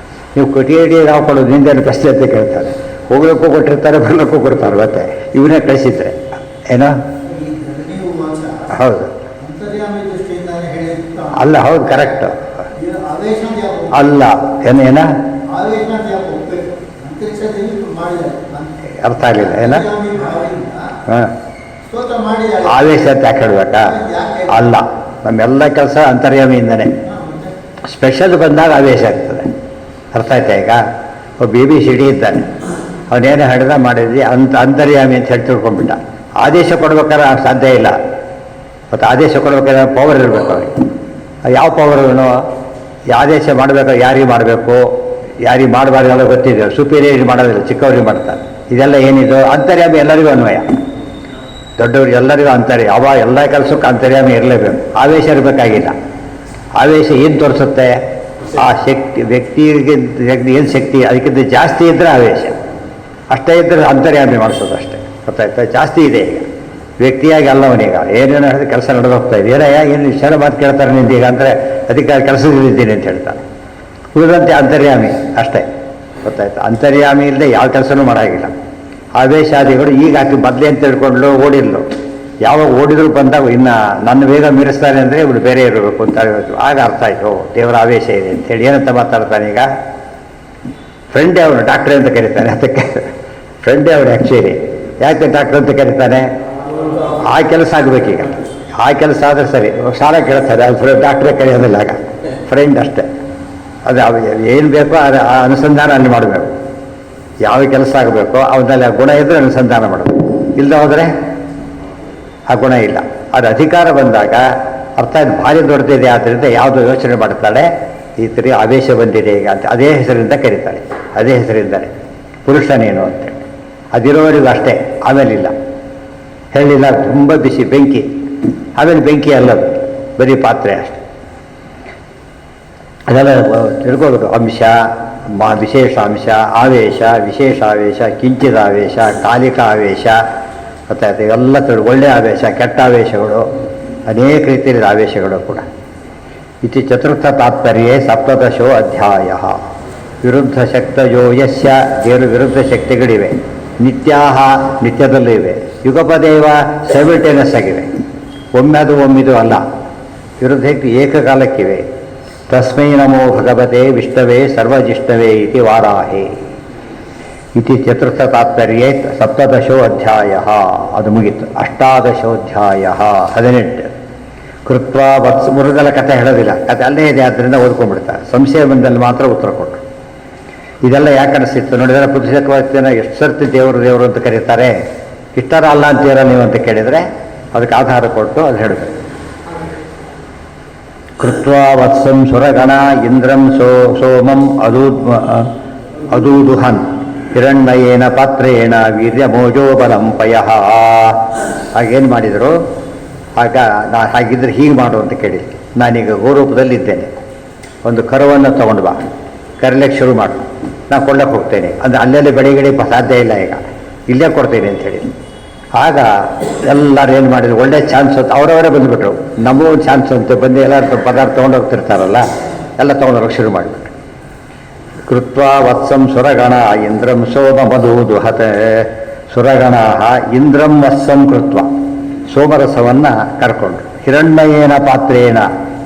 ನೀವು ಕೊಟ್ಟಿಗೆ ನಾವು ಕೊಡೋದು ನಿಂದೇನು ಕಷ್ಟ ಅಂತ ಕೇಳ್ತಾರೆ. ಹೋಗ್ಲಿಕ್ಕೂ ಕೊಟ್ಟಿರ್ತಾರೆ, ಬರ್ಲಿಕ್ಕೂ ಕೊಡ್ತಾರೆ. ಮತ್ತೆ ಇವನೇ ಕಳಿಸಿದ್ರೆ ಏನೋ ಹೌದು ಅಲ್ಲ, ಹೌದು ಕರೆಕ್ಟ್ ಅಲ್ಲ. ಏನ ಅರ್ಥ ಆಗಲಿಲ್ಲ. ಏನ ಹಾಂ, ಆವೇಶ ಅಂತ ಯಾಕೆ ಹೇಳ್ಬೇಕಾ? ಅಲ್ಲ, ನಮ್ಮೆಲ್ಲ ಕೆಲಸ ಅಂತರ್ಯಾಮಿಯಿಂದನೇ. ಸ್ಪೆಷಲ್ ಬಂದಾಗ ಆವೇಶ ಆಗ್ತದೆ. ಅರ್ಥ ಆಯ್ತಾ? ಈಗ ಒಬ್ಬ BBCD ಇದ್ದಾನೆ, ಅವನೇನು ಹೇಳಿದ ಮಾಡಿದ್ವಿ ಅಂತರ್ಯಾಮಿ ಅಂತ ಹೇಳಿ ತಿಳ್ಕೊಂಡ್ಬಿಟ್ಟ. ಆದೇಶ ಕೊಡ್ಬೇಕಾದ್ರೆ ಸಾಧ್ಯ ಇಲ್ಲ. ಮತ್ತು ಆದೇಶ ಕೊಡ್ಬೇಕಾದ್ರೆ ಪವರ್ ಇರಬೇಕು ಅವ್ರಿಗೆ. ಯಾವ ಪವರ್ನು? ಆದೇಶ ಮಾಡಬೇಕಾದ್ರೆ ಯಾರಿಗೆ ಮಾಡಬೇಕು, ಯಾರಿಗೆ ಮಾಡಬಾರ್ದು ಎಲ್ಲ ಗೊತ್ತಿದೆ. ಸುಪೀರಿಯರ್ ಮಾಡೋದಿಲ್ಲ, ಚಿಕ್ಕವ್ರಿಗೆ ಮಾಡ್ತಾರೆ. ಇದೆಲ್ಲ ಏನಿದು? ಅಂತರ್ಯಾಮಿ ಎಲ್ಲರಿಗೂ ಅನ್ವಯ. ದೊಡ್ಡವ್ರಿಗೆ ಎಲ್ಲರಿಗೂ ಅಂತರ್ಯ, ಎಲ್ಲ ಕೆಲಸಕ್ಕೂ ಅಂತರ್ಯಾಮಿ ಇರಲೇಬೇಕು. ಆವೇಶ ಇರಬೇಕಾಗಿಲ್ಲ. ಆವೇಶ ಏನು ತೋರಿಸುತ್ತೆ? ಆ ಶಕ್ತಿ ವ್ಯಕ್ತಿಗೆ ಏನು ಶಕ್ತಿ ಅದಕ್ಕಿಂತ ಜಾಸ್ತಿ ಇದ್ದರೆ ಆವೇಶ, ಅಷ್ಟೇ ಇದ್ದರೆ ಅಂತರ್ಯಾಮಿ ಮಾಡಿಸೋದು ಅಷ್ಟೇ, ಗೊತ್ತಾಯ್ತಾ? ಜಾಸ್ತಿ ಇದೆ ಈಗ ವ್ಯಕ್ತಿಯಾಗಿ ಅಲ್ಲವನೀಗ. ಏನೇನು ಹೇಳಿದ್ರೆ ಕೆಲಸ ನಡೆದೋಗ್ತಾ ಇದೆ. ಏನು ವಿಷಯ ಮಾತು ಕೇಳ್ತಾರೆ ನಿಂದೀಗ ಅಂದರೆ ಅಧಿಕಾರ ಕೆಲಸದಲ್ಲಿದ್ದೀನಿ ಅಂತ ಹೇಳ್ತಾರೆ. ಉಳಿದಂತೆ ಅಂತರ್ಯಾಮಿ ಅಷ್ಟೇ, ಗೊತ್ತಾಯ್ತಾ? ಅಂತರ್ಯಾಮಿ ಇಲ್ಲದೆ ಯಾವ ಕೆಲಸನೂ ಮಾಡೋಂಗಿಲ್ಲ. ಆವೇಶಾದಿಗಳು ಈಗ ಆಕೆ ಬದಲೇ ಅಂತ ತಿಳ್ಕೊಂಡ್ಲು, ಓಡಿದ್ಲು. ಯಾವಾಗ ಓಡಿದ್ರು ಬಂದಾಗ ಇನ್ನು ನನ್ನ ವೇಗ ಮೀರಿಸ್ತಾನೆ ಅಂದರೆ ಇವಳು ಬೇರೆ ಇರಬೇಕು ಅಂತ ಹೇಳಬೇಕು. ಆಗ ಅರ್ಥ ಆಯಿತು, ದೇವರ ಆವೇಶ ಇದೆ ಅಂತೇಳಿ. ಏನಂತ ಮಾತಾಡ್ತಾನೆ ಈಗ? ಫ್ರೆಂಡೇ ಅವನು, ಡಾಕ್ಟ್ರೇ ಅಂತ ಕರೀತಾನೆ. ಅದಕ್ಕೆ ಫ್ರೆಂಡೇ ಅವನು ಆ್ಯಕ್ಚುಲಿ. ಯಾಕೆ ಡಾಕ್ಟ್ರ್ ಅಂತ ಕರೀತಾನೆ? ಆ ಕೆಲಸ ಆಗಬೇಕೀಗ. ಆ ಕೆಲಸ ಆದರೆ ಸರಿ, ಸಾಲ ಕೇಳ್ತಾರೆ, ಅದು ಡಾಕ್ಟ್ರೇ ಕರೆಯೋದಿಲ್ಲ. ಆಗ ಫ್ರೆಂಡ್ ಅಷ್ಟೇ. ಅದು ಏನು ಬೇಕೋ ಅದು ಆ ಅನುಸಂಧಾನ ಅಲ್ಲಿ ಮಾಡಬೇಕು. ಯಾವ ಕೆಲಸ ಆಗಬೇಕೋ ಅವನಲ್ಲಿ ಆ ಗುಣ ಇದ್ದರೆ ಅನುಸಂಧಾನ ಮಾಡಬೇಕು. ಇಲ್ಲದೆ ಹೋದರೆ ಆ ಗುಣ ಇಲ್ಲ. ಅದು ಅಧಿಕಾರ ಬಂದಾಗ ಅರ್ಥ ಭಾರಿ ದೊಡ್ಡದಿದೆ, ಆದ್ದರಿಂದ ಯಾವುದು ಯೋಚನೆ ಮಾಡ್ತಾಳೆ, ಈ ಥರ ಆವೇಶ ಬಂದಿದೆ ಈಗ ಅಂತ ಅದೇ ಹೆಸರಿಂದ ಕರೀತಾಳೆ. ಅದೇ ಹೆಸರಿಂದಲೇ ಪುರುಷನೇನು ಅಂತೇಳಿ. ಅದಿರೋವರೆಗೂ ಅಷ್ಟೇ, ಆಮೇಲಿಲ್ಲ. ಹೇಳಿಲ್ಲ, ತುಂಬ ಬಿಸಿ ಬೆಂಕಿ, ಆಮೇಲೆ ಬೆಂಕಿ ಅಲ್ಲದು, ಬರೀ ಪಾತ್ರೆ ಅಷ್ಟೆ. ಅದೆಲ್ಲ ತಿಳ್ಕೋಬೇಕು. ಅಂಶ ವಿಶೇಷಾಂಶ, ಆವೇಶ, ವಿಶೇಷಾವೇಶ, ಕಿಂಚಿದಾವೇಶ, ಕಾಲಿಕಾವೇಶ, ಗೊತ್ತಾಯ್ತು. ಇವೆಲ್ಲ ಒಳ್ಳೆಯ ಆವೇಶ, ಕೆಟ್ಟ ಆವೇಶಗಳು, ಅನೇಕ ರೀತಿಯ ಆವೇಶಗಳು ಕೂಡ. ಇತಿ ಚತುರ್ಥ ತಾತ್ಪರ್ಯೇ ಸಪ್ತದಶೋ ಅಧ್ಯಾಯ. ವಿರುದ್ಧ ಶಕ್ತಯೋ ಯಸ್ಯ, ದೇವರು ವಿರುದ್ಧ ಶಕ್ತಿಗಳಿವೆ. ನಿತ್ಯಾಹ, ನಿತ್ಯದಲ್ಲೂ ಇವೆ. ಯುಗಪದೇವ, ಸೈಮಿಲ್ಟೇನಿಯಸ್ ಆಗಿವೆ, ಒಮ್ಮೆದು ಒಮ್ಮಿದು ಅಲ್ಲ. ವಿರುದ್ಧ ಶಕ್ತಿ ಏಕಕಾಲಕ್ಕಿವೆ. ತಸ್ಮೈ ನಮೋ ಭಗವತೆ ವಿಷ್ಣವೇ ಸರ್ವಜಿಷ್ಣವೇ ಇತಿ ವಾರಾಹೇ. ಇತಿ ಚತುರ್ಥ ತಾತ್ಪರ್ಯೇ ಸಪ್ತದಶೋ ಅಧ್ಯಾಯ. ಅದು ಮುಗೀತು. ಅಷ್ಟಾದಶೋಧ್ಯಾಯ 18. ಕೃತ್ವ ವತ್ಸ, ಮುರುಗಲ ಕಥೆ ಹೇಳೋದಿಲ್ಲ, ಕಥೆ ಅಲ್ಲೇ ಇದೆ, ಆದ್ದರಿಂದ ಓದ್ಕೊಂಡ್ಬಿಡ್ತಾರೆ. ಸಂಶಯ ಬಂದಲ್ಲಿ ಮಾತ್ರ ಉತ್ತರ ಕೊಟ್ಟರು. ಇದೆಲ್ಲ ಯಾಕೆ ಅನಿಸ್ತಿತ್ತು ನೋಡಿದರೆ, ಪುರುಷಕವತ್ತಿನ ಎಷ್ಟು ಸರ್ತಿ ದೇವರು ಅಂತ ಕರೀತಾರೆ, ಇಷ್ಟರ ಅಲ್ಲ ಅಂತೀರ ನೀವು ಅಂತ ಕೇಳಿದರೆ ಅದಕ್ಕೆ ಆಧಾರ ಕೊಟ್ಟು ಅದು ಹೇಳಬೇಕು. ಕೃತ್ವ ವತ್ಸಂ ಸುರಗಣ ಇಂದ್ರಂ ಸೋಮಂ ಅದೂದುಹನ್ ಹಿರಣ್ಮಯೇನ ಪಾತ್ರೇಣ ವೀರ್ಯಮೋಜೋ ಬಲಂಪಯ. ಹಾಗೇನು ಮಾಡಿದರು? ಹಾಗಿದ್ರೆ ಹೀಗೆ ಮಾಡು ಅಂತ ಕೇಳಿ. ನಾನೀಗ ಗೋರೂಪದಲ್ಲಿದ್ದೇನೆ, ಒಂದು ಕರುವನ್ನು ತೊಗೊಂಡು ಬಾ, ಕರಿಲಿಕ್ಕೆ ಶುರು ಮಾಡು, ನಾನು ಕೊಳ್ಳಕ್ಕೆ ಹೋಗ್ತೇನೆ ಅಂದರೆ ಅಲ್ಲೆಲ್ಲಿ ಬೆಳೆಗಿಡಿ ಸಾಧ್ಯ ಇಲ್ಲ, ಈಗ ಇಲ್ಲೇ ಕೊಡ್ತೇನೆ ಅಂತ ಹೇಳಿ. ಆಗ ಎಲ್ಲರೂ ಏನು ಮಾಡಿದ್ರು, ಒಳ್ಳೆ ಚಾನ್ಸ್ ಅಂತ ಅವರವರೇ ಬಂದುಬಿಟ್ರು. ನಮಗೂ ಒಂದು ಚಾನ್ಸ್ ಅಂತ ಬಂದು ಎಲ್ಲರೂ ಪದಾರ್ಥ ತೊಗೊಂಡೋಗ್ತಿರ್ತಾರಲ್ಲ, ಎಲ್ಲ ತೊಗೊಂಡೋಗಕ್ಕೆ ಶುರು ಮಾಡಿಬಿಟ್ರು. ಕೃತ್ವ ವತ್ಸಂ ಸುರಗಣ ಇಂದ್ರಂ ಸೋಮ ಮಧುದುಹತ. ಸುರಗಣ ಇಂದ್ರಂ ವತ್ಸಂ ಕೃತ್ವ, ಸೋಮರಸವನ್ನು ಕರ್ಕೊಂಡ್ರು. ಹಿರಣ್ಮಯೇನ ಪಾತ್ರೇನ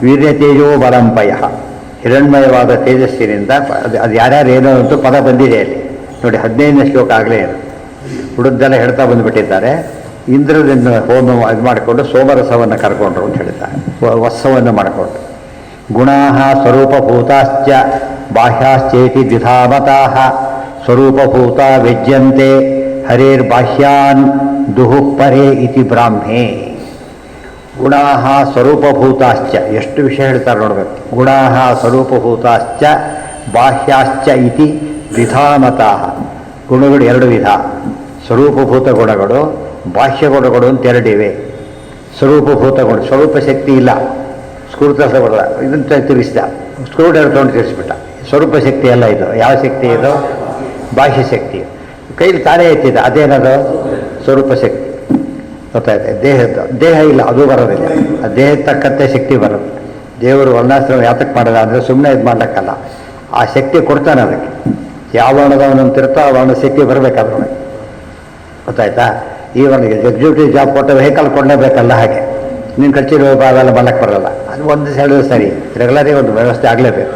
ವೀರ್ಯತೇಜೋ ಬಲಂಪಯ. ಹಿರಣ್ಮಯವಾದ ತೇಜಸ್ಸಿನಿಂದ ಅದು ಯಾರ್ಯಾರು ಏನೋ ಅಂತೂ ಪದ ಬಂದಿದೆ ಅಲ್ಲಿ ನೋಡಿ. 15ನೇ ಶ್ಲೋಕ ಆಗಲೇ ಏನು ಹುಡುಗ್ದೆಲ್ಲ ಹೇಳ್ತಾ ಬಂದುಬಿಟ್ಟಿದ್ದಾರೆ. ಇಂದ್ರದಿಂದ ಹೋಮ ಇದು ಮಾಡಿಕೊಂಡು ಸೋಮರಸವನ್ನು ಕರ್ಕೊಂಡ್ರು ಅಂತ ಹೇಳಿದ್ದಾರೆ. ವತ್ಸವನ್ನು ಮಾಡಿಕೊಂಡು ಗುಣಾ ಸ್ವರೂಪಭೂತಾಶ್ಚ ಬಾಹ್ಯಾಶ್ಚೇತಿ ದ್ವಿಧಾಮತಾಃ. ಸ್ವರೂಪಭೂತ ವ್ಯಜ್ಯಂತೆ ಹರೇರ್ಬಾಹ್ಯಾನ್ ದುಹುಃ ಪರೇ ಇತಿ ಬ್ರಾಹ್ಮೇ. ಗುಣಾ ಸ್ವರೂಪಭೂತಾಶ್ಚ, ಎಷ್ಟು ವಿಷಯ ಹೇಳ್ತಾರೆ ನೋಡಬೇಕು. ಗುಣಾ ಸ್ವರೂಪಭೂತಾಶ್ಚ ಬಾಹ್ಯಾಶ್ಚ ಇತಿ ದ್ವಿಧಾಮತಃ. ಗುಣಗಳು ಎರಡು ವಿಧ, ಸ್ವರೂಪಭೂತ ಗುಣಗಳು, ಬಾಹ್ಯ ಗುಣಗಳು ಅಂತ ಎರಡಿವೆ. ಸ್ವರೂಪಭೂತ ಗುಣ, ಸ್ವರೂಪ ಶಕ್ತಿ ಇಲ್ಲ, ಸ್ಕೂಲ್ ಕೆಲಸ ಬರಲ್ಲ, ಇದನ್ನು ತಿರುಗಿಸಿದ, ಸ್ಕ್ರೂ ಡ್ರೈವರ್ ತೊಗೊಂಡು ತಿರ್ಗಿಸ್ಬಿಟ್ಟ. ಸ್ವರೂಪ ಶಕ್ತಿ ಅಲ್ಲ ಇದು. ಯಾವ ಶಕ್ತಿ ಇದು? ಬಾಹ್ಯ ಶಕ್ತಿ. ಕೈಲಿ ತಾನೇ ಎತ್ತಿದ, ಅದೇನದು? ಸ್ವರೂಪ ಶಕ್ತಿ. ಗೊತ್ತಾಯ್ತು. ದೇಹ ಇಲ್ಲ, ಅದು ಬರೋದಿಲ್ಲ. ಆ ದೇಹಕ್ಕೆ ತಕ್ಕಂತೆ ಶಕ್ತಿ ಬರೋದು. ದೇವರು ವರ್ಣಾಶ್ರಮ ಯಾತಕ್ಕೆ ಮಾಡೋದ ಅಂದರೆ ಸುಮ್ಮನೆ ಇದು ಮಾಡ್ಲಿಕ್ಕಲ್ಲ, ಆ ಶಕ್ತಿ ಕೊಡ್ತಾನೆ ಅದಕ್ಕೆ. ಯಾವ ವರ್ಣದವನಂತಿರುತ್ತೋ ಆ ವರ್ಣ ಶಕ್ತಿ ಬರಬೇಕಾದ್ರೂ. ಗೊತ್ತಾಯ್ತಾ? ಈ ವರ್ಣಿಗೆ ಎಕ್ಸಿಕ್ಯೂಟಿವ್ ಜಾಬ್ ಕೊಟ್ಟ ವೆಹಿಕಲ್ ಕೊಡಲೇಬೇಕಲ್ಲ, ಹಾಗೆ ನೀನು ಖರ್ಚಿಗೆ ಅವೆಲ್ಲ ಮಾಡಕ್ಕೆ ಬರೋಲ್ಲ. ಅದು ಒಂದು ಹೇಳಿದ್ರೆ ಸರಿ, ರೆಗ್ಯುಲರಿ ಒಂದು ವ್ಯವಸ್ಥೆ ಆಗಲೇಬೇಕು.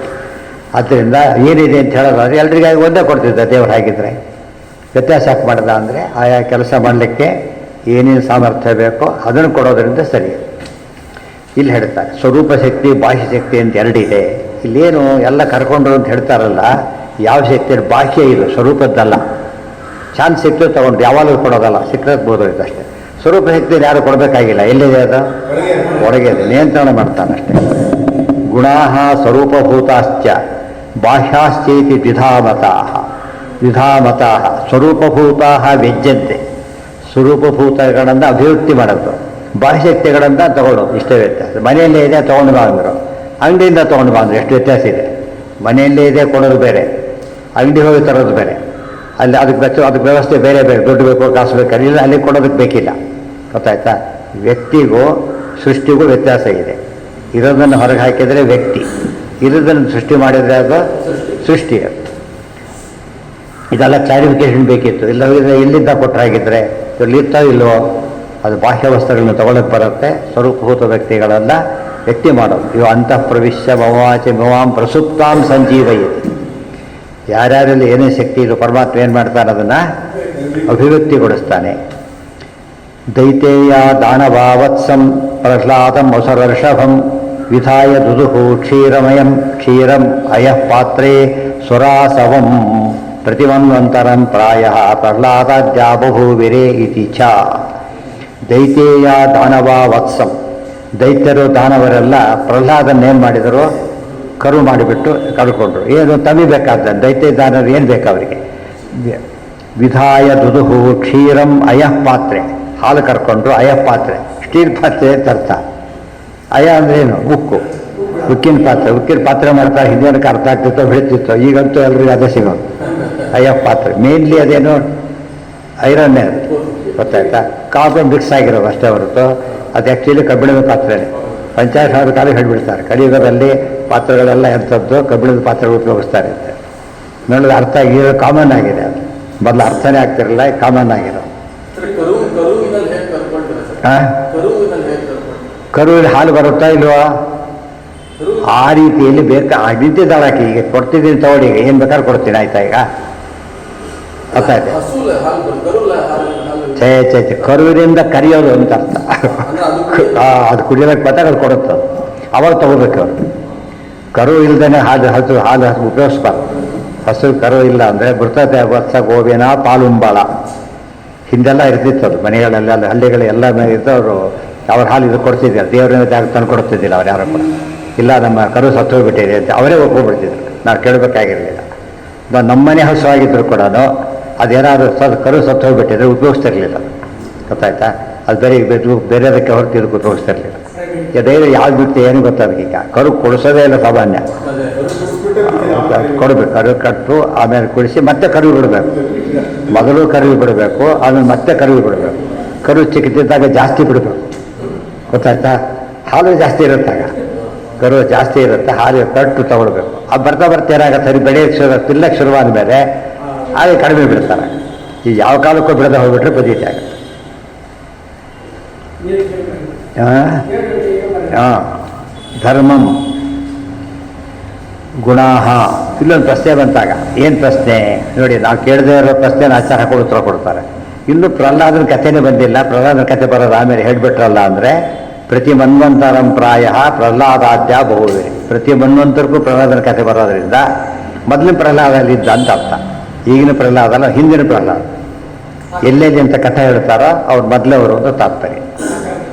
ಆದ್ದರಿಂದ ಏನಿದೆ ಅಂತ ಹೇಳೋದಾದ್ರೆ ಎಲ್ರಿಗಾಗಿ ಒಂದೇ ಕೊಡ್ತಿದ್ದ ದೇವರು. ಹಾಗಿದ್ರೆ ವ್ಯತ್ಯಾಸ ಯಾಕೆ ಮಾಡ್ದ ಅಂದರೆ ಆಯಾ ಕೆಲಸ ಮಾಡಲಿಕ್ಕೆ ಏನೇನು ಸಾಮರ್ಥ್ಯ ಬೇಕೋ ಅದನ್ನು ಕೊಡೋದರಿಂದ ಸರಿ. ಇಲ್ಲಿ ಹೇಳ್ತಾರೆ ಸ್ವರೂಪ ಶಕ್ತಿ ಬಾಹ್ಯ ಶಕ್ತಿ ಅಂತ ಎರಡಿದೆ. ಇಲ್ಲೇನು ಎಲ್ಲ ಕರ್ಕೊಂಡ್ರು ಅಂತ ಹೇಳ್ತಾರಲ್ಲ, ಯಾವ ಶಕ್ತಿ ಬಾಹ್ಯ ಇದು, ಸ್ವರೂಪದ್ದಲ್ಲ. ಚಾನ್ಸ್ ಸಿಕ್ತು ತಗೊಂಡು ಯಾವಾಗಲೂ ಕೊಡೋದಲ್ಲ, ಸಿಕ್ಕಬಹುದು ಅಷ್ಟೇ. ಸ್ವರೂಪ ಶಕ್ತಿಯನ್ನು ಯಾರು ಕೊಡಬೇಕಾಗಿಲ್ಲ. ಎಲ್ಲಿದೆ ಅದು? ಹೊರಗೆ ಇದೆ, ನಿಯಂತ್ರಣ ಮಾಡ್ತಾನಷ್ಟೇ. ಗುಣಾ ಸ್ವರೂಪಭೂತಾಶ್ಚ ಬಾಹ್ಯಾಶ್ಚೇತಿ ದ್ವಿಧಾಮತಃ. ದ್ವಿಧಾಮತಃ ಸ್ವರೂಪಭೂತಾಃ ವ್ಯಜ್ಯಂತೆ. ಸ್ವರೂಪಭೂತಗಳನ್ನು ಅಭಿವ್ಯಕ್ತಿ ಮಾಡೋದು, ಬಾಹ್ಯಶಕ್ತಿಗಳನ್ನು ತಗೊಳ್ಳೋದು, ಇಷ್ಟೇ ವ್ಯತ್ಯಾಸ. ಮನೆಯಲ್ಲೇ ಇದೆ ತೊಗೊಂಡು ಬಾ ಅಂದರು, ಅಂಗಡಿಯಿಂದ ತೊಗೊಂಡು ಬಾ ಅಂದ್ರೆ ಎಷ್ಟು ವ್ಯತ್ಯಾಸ ಇದೆ. ಮನೆಯಲ್ಲೇ ಇದೆ ಕೊಡೋದು ಬೇರೆ, ಅಂಗಡಿ ಹೋಗಿ ತರೋದು ಬೇರೆ. ಅಲ್ಲಿ ಅದಕ್ಕೆ ವ್ಯವಸ್ಥೆ ಬೇರೆ ಬೇರೆ, ದುಡ್ಡು ಬೇಕು ಕಾಸು ಬೇಕು, ಅಲ್ಲಿ ಅಲ್ಲಿ ಕೊಡೋದಕ್ಕೆ ಬೇಕಿಲ್ಲ. ಗೊತ್ತಾಯ್ತಾ? ವ್ಯಕ್ತಿಗೂ ಸೃಷ್ಟಿಗೂ ವ್ಯತ್ಯಾಸ ಇದೆ. ಇರೋದನ್ನು ಹೊರಗೆ ಹಾಕಿದರೆ ವ್ಯಕ್ತಿ, ಇರೋದನ್ನು ಸೃಷ್ಟಿ ಮಾಡಿದರೆ ಅದು ಸೃಷ್ಟಿ. ಇದೆಲ್ಲ ಕ್ಲಾರಿಫಿಕೇಶನ್ ಬೇಕಿತ್ತು. ಇಲ್ಲ ಎಲ್ಲಿಂದ ಕೊಟ್ಟರಾಗಿದ್ದರೆ ಇಲ್ಲಿರ್ತಾ ಇಲ್ವೋ, ಅದು ಬಾಹ್ಯ ವಸ್ತುಗಳನ್ನು ತಗೊಳ್ಳೋಕ್ಕೆ ಬರುತ್ತೆ. ಸ್ವರೂಪಭೂತ ವ್ಯಕ್ತಿಗಳೆಲ್ಲ ವ್ಯಕ್ತಿ ಮಾಡೋದು. ಇವು ಅಂತಃ ಪ್ರವಿಶ್ಯ ಮವಾಚೆ ಮವಾಂ ಪ್ರಸುಪ್ತಾಂ ಸಂಜೀವಯತಿ. ಯಾರ್ಯಾರಲ್ಲಿ ಏನೇ ಶಕ್ತಿ ಇದು ಪರಮಾತ್ಮ ಏನು ಮಾಡ್ತಾನೆ, ಅದನ್ನು ಅಭಿವ್ಯಕ್ತಿಗೊಳಿಸ್ತಾನೆ. ದೈತೇಯ ದಾನವಾವತ್ಸಂ ಪ್ರಹ್ಲಾದಂ ಅಸುರರ್ಷಭಂ ವಿಧಾಯ ದುದುಹು ಕ್ಷೀರಮಯಂ ಕ್ಷೀರಂ ಅಯಃ ಪಾತ್ರೇ ಸುರಾಸವಂ ಪ್ರತಿಮನ್ವಂತರಂ ಪ್ರಾಯಃ ಪ್ರಹ್ಲಾದಾದ್ಯಾ ಬಭೂವಿರೇ ಇತಿ ಚ. ದೈತೇಯ ದಾನವಾವತ್ಸಂ. ದೈತ್ಯರು ದಾನವರೆಲ್ಲ ಪ್ರಹ್ಲಾದನ್ನೇನು ಮಾಡಿದರು? ಕರು ಮಾಡಿಬಿಟ್ಟು ಕಳ್ಕೊಂಡ್ರು. ಏನು ತಮಿಬೇಕಾದ ದೈತ್ಯ ದಾನರು ಏನು ಬೇಕು ಅವರಿಗೆ? ವಿಧಾಯ ದುದುಹು ಕ್ಷೀರಂ ಅಯಃ ಪಾತ್ರೆ. ಹಾಲು ಕರ್ಕೊಂಡ್ರು, ಅಯಃ ಪಾತ್ರೆ, ಸ್ಟೀಲ್ ಪಾತ್ರೆ ಅಂತ ಅರ್ಥ. ಅಯ ಅಂದ್ರೇನು? ಉಕ್ಕು. ಉಕ್ಕಿನ ಪಾತ್ರೆ ಮಾಡ್ತಾರೆ. ಹಿಂದಿನಕ್ಕೆ ಅರ್ಥ ಆಗ್ತಿತ್ತೋ ಬಿಡ್ತಿತ್ತೋ, ಈಗಂತೂ ಎಲ್ರಿಗೂ ಅದೇ ಸಿಗೋದು. ಅಯ್ಯಪ್ಪ ಪಾತ್ರೆ ಮೇನ್ಲಿ ಅದೇನು ಐರನ್ನೇ, ಅದು ಗೊತ್ತಾಯ್ತಾ. ಕಾಪು ಮಿಕ್ಸ್ ಆಗಿರೋದು ಅಷ್ಟೇ ಹೊರತು ಅದು ಆ್ಯಕ್ಚುಲಿ ಕಬ್ಬಿಣದ ಪಾತ್ರೆನೇ. ಪಂಚಾಯತ್ ಕಾಲ ಹಿಡಿಬಿಡ್ತಾರೆ. ಕಲಿಯುಗದಲ್ಲಿ ಪಾತ್ರೆಗಳೆಲ್ಲ ಎಂಥದ್ದು ಕಬ್ಬಿಣದ ಪಾತ್ರೆ ಉಪಯೋಗಿಸ್ತಾರೆ ಅಂತ ನೋಡಿದ್ರೆ ಅರ್ಥ ಆಗಿರೋ ಕಾಮನ್ ಆಗಿದೆ. ಅದು ಮೊದಲು ಅರ್ಥನೇ ಆಗ್ತಿರಲಿಲ್ಲ, ಕಾಮನ್ ಆಗಿರೋ. ಕರುವಿನ ಹಾಲು ಬರುತ್ತಾ ಇಲ್ವಾ? ಆ ರೀತಿಯಲ್ಲಿ ನಿಂತಿದ್ದಾಳಾಕಿ. ಈಗ ಕೊಡ್ತಿದ್ದೀನಿ ತಗೊಳ್ಳಿ, ಈಗ ಏನು ಬೇಕಾದ್ರೆ ಕೊಡ್ತೀನಿ, ಆಯ್ತಾ? ಈಗ ಗೊತ್ತಾಯ್ತು. ಛೇ ಕರುವಿನಿಂದ ಕರಿಯೋದು ಅಂತ ಅರ್ಥ. ಅದು ಕುಡಿಯೋದಕ್ಕೆ ಬಂದಾಗ ಅದು ಕೊಡುತ್ತೆ, ಅವಾಗ ತಗೋಬೇಕು. ಅವರು ಕರು ಇಲ್ದೇ ಹಾಲು ಉಪಯೋಗಿಸ್ಬಾರ್ದು. ಹಸು ಕರು ಇಲ್ಲ ಅಂದರೆ ಬರ್ತದೆ ವರ್ಷ ಗೋವಿನ ಪಾಲುಂಬಾಳ ಹಿಂದೆಲ್ಲ ಇರ್ತಿತ್ತು. ಅದು ಮನೆಗಳಲ್ಲಿ ಅಲ್ಲಿ ಹಳ್ಳಿಗಳೆಲ್ಲ ಇದ್ದು ಅವರು ಅವ್ರ ಹಾಲು ಇದು ಕೊಡ್ತಿದ್ದಿಲ್ಲ, ದೇವರಿನ ಜಾಗ ತಂದು ಕೊಡ್ತಿದ್ದಿಲ್ಲ ಅವ್ರು ಯಾರು ಕೂಡ. ಇಲ್ಲ ನಮ್ಮ ಕರು ಸತ್ತೋಗ್ಬಿಟ್ಟಿದೆ ಅಂತ ಅವರೇ ಒಪ್ಕೊಬಿಡ್ತಿದ್ರು, ನಾವು ಕೇಳಬೇಕಾಗಿರಲಿಲ್ಲ. ನಮ್ಮನೆ ಹಸು ಆಗಿದ್ರು ಕೂಡ ಅದೇನಾದ್ರು ಕರು ಸತ್ತೋಗ್ಬಿಟ್ಟಿದ್ರೆ ಉಪಯೋಗಿಸ್ತಿರ್ಲಿಲ್ಲ, ಗೊತ್ತಾಯ್ತಾ. ಅದು ಬೇರೆದಕ್ಕೆ ಹೊರತು ಇದಕ್ಕೆ ಉಪಯೋಗಿಸ್ತಿರ್ಲಿಲ್ಲ. ದೈವ ಯಾವ್ದು ಬಿಟ್ಟು ಏನು ಗೊತ್ತಾಗೀಗ. ಕರು ಕೊಡಿಸೋದೇ ಇಲ್ಲ ಸಾಮಾನ್ಯ. ಕೊಡಬೇಕು, ಕರು ಕಟ್ಟು ಆಮೇಲೆ ಕುಡಿಸಿ ಮತ್ತೆ ಕರು ಬಿಡಬೇಕು. ಮೊದಲು ಕರುವಿ ಬಿಡಬೇಕು, ಆಮೇಲೆ ಮತ್ತೆ ಕರುವಿ ಬಿಡಬೇಕು. ಕರು ಚಿಕ್ಕದಿದ್ದಾಗ ಜಾಸ್ತಿ ಬಿಡಬೇಕು, ಗೊತ್ತಾಯ್ತಾ. ಹಾಲು ಜಾಸ್ತಿ ಇರುತ್ತಾಗ, ಕರು ಜಾಸ್ತಿ ಇರುತ್ತೆ, ಹಾಲು ಕಟ್ಟು ತಗೊಳ್ಬೇಕು. ಅದು ಬರ್ತಾ ಏನಾಗತ್ತೆ, ಅದು ಬೆಳೆಯೋಕ್ಕೆ ತಿನ್ನಕ್ಕೆ ಶುರುವಾದ ಮೇಲೆ ಹಾಗೆ ಕಡಿಮೆ ಬಿಡ್ತಾರೆ. ಈ ಯಾವ ಕಾಲಕ್ಕೂ ಬಿಡದೆ ಹೋಗ್ಬಿಟ್ರೆ ಬದೀತಿ ಆಗುತ್ತೆ. ಧರ್ಮಂ ಗುಣಾಹ. ಇಲ್ಲೊಂದು ಪ್ರಶ್ನೆ ಬಂತಾಗ ಏನು ಪ್ರಶ್ನೆ ನೋಡಿ, ನಾವು ಕೇಳದೇ ಇರೋ ಪ್ರಶ್ನೆನ ಆಚಾರ ಹಾಕೊಂಡು ಉತ್ತರ ಕೊಡ್ತಾರೆ. ಇನ್ನು ಪ್ರಹ್ಲಾದನ ಕಥೆನೇ ಬಂದಿಲ್ಲ, ಪ್ರಹ್ಲಾದನ ಕಥೆ ಬರೋದು ಆಮೇಲೆ ಹೇಳ್ಬಿಟ್ರಲ್ಲ ಅಂದರೆ ಪ್ರತಿ ಮನ್ವಂತರಂ ಪ್ರಾಯ ಪ್ರಹ್ಲಾದಾದ್ಯ ಬಹುವೇ. ಪ್ರತಿ ಮನ್ವಂತರಕ್ಕೂ ಪ್ರಹ್ಲಾದನ ಕಥೆ ಬರೋದ್ರಿಂದ ಮೊದಲಿನ ಪ್ರಹ್ಲಾದಲ್ಲಿದ್ದ ಅಂತ ಅರ್ಥ. ಈಗಿನ ಪ್ರಹ್ಲಾದ ಅಲ್ಲ, ಹಿಂದಿನ ಪ್ರಹ್ಲಾದ. ಎಲ್ಲೆಲ್ಲಿ ಅಂತ ಕಥೆ ಹೇಳ್ತಾರೋ ಅವ್ರು ಮೊದಲವರು ಅಂತ ತಾತ್ಪರ್ಯ.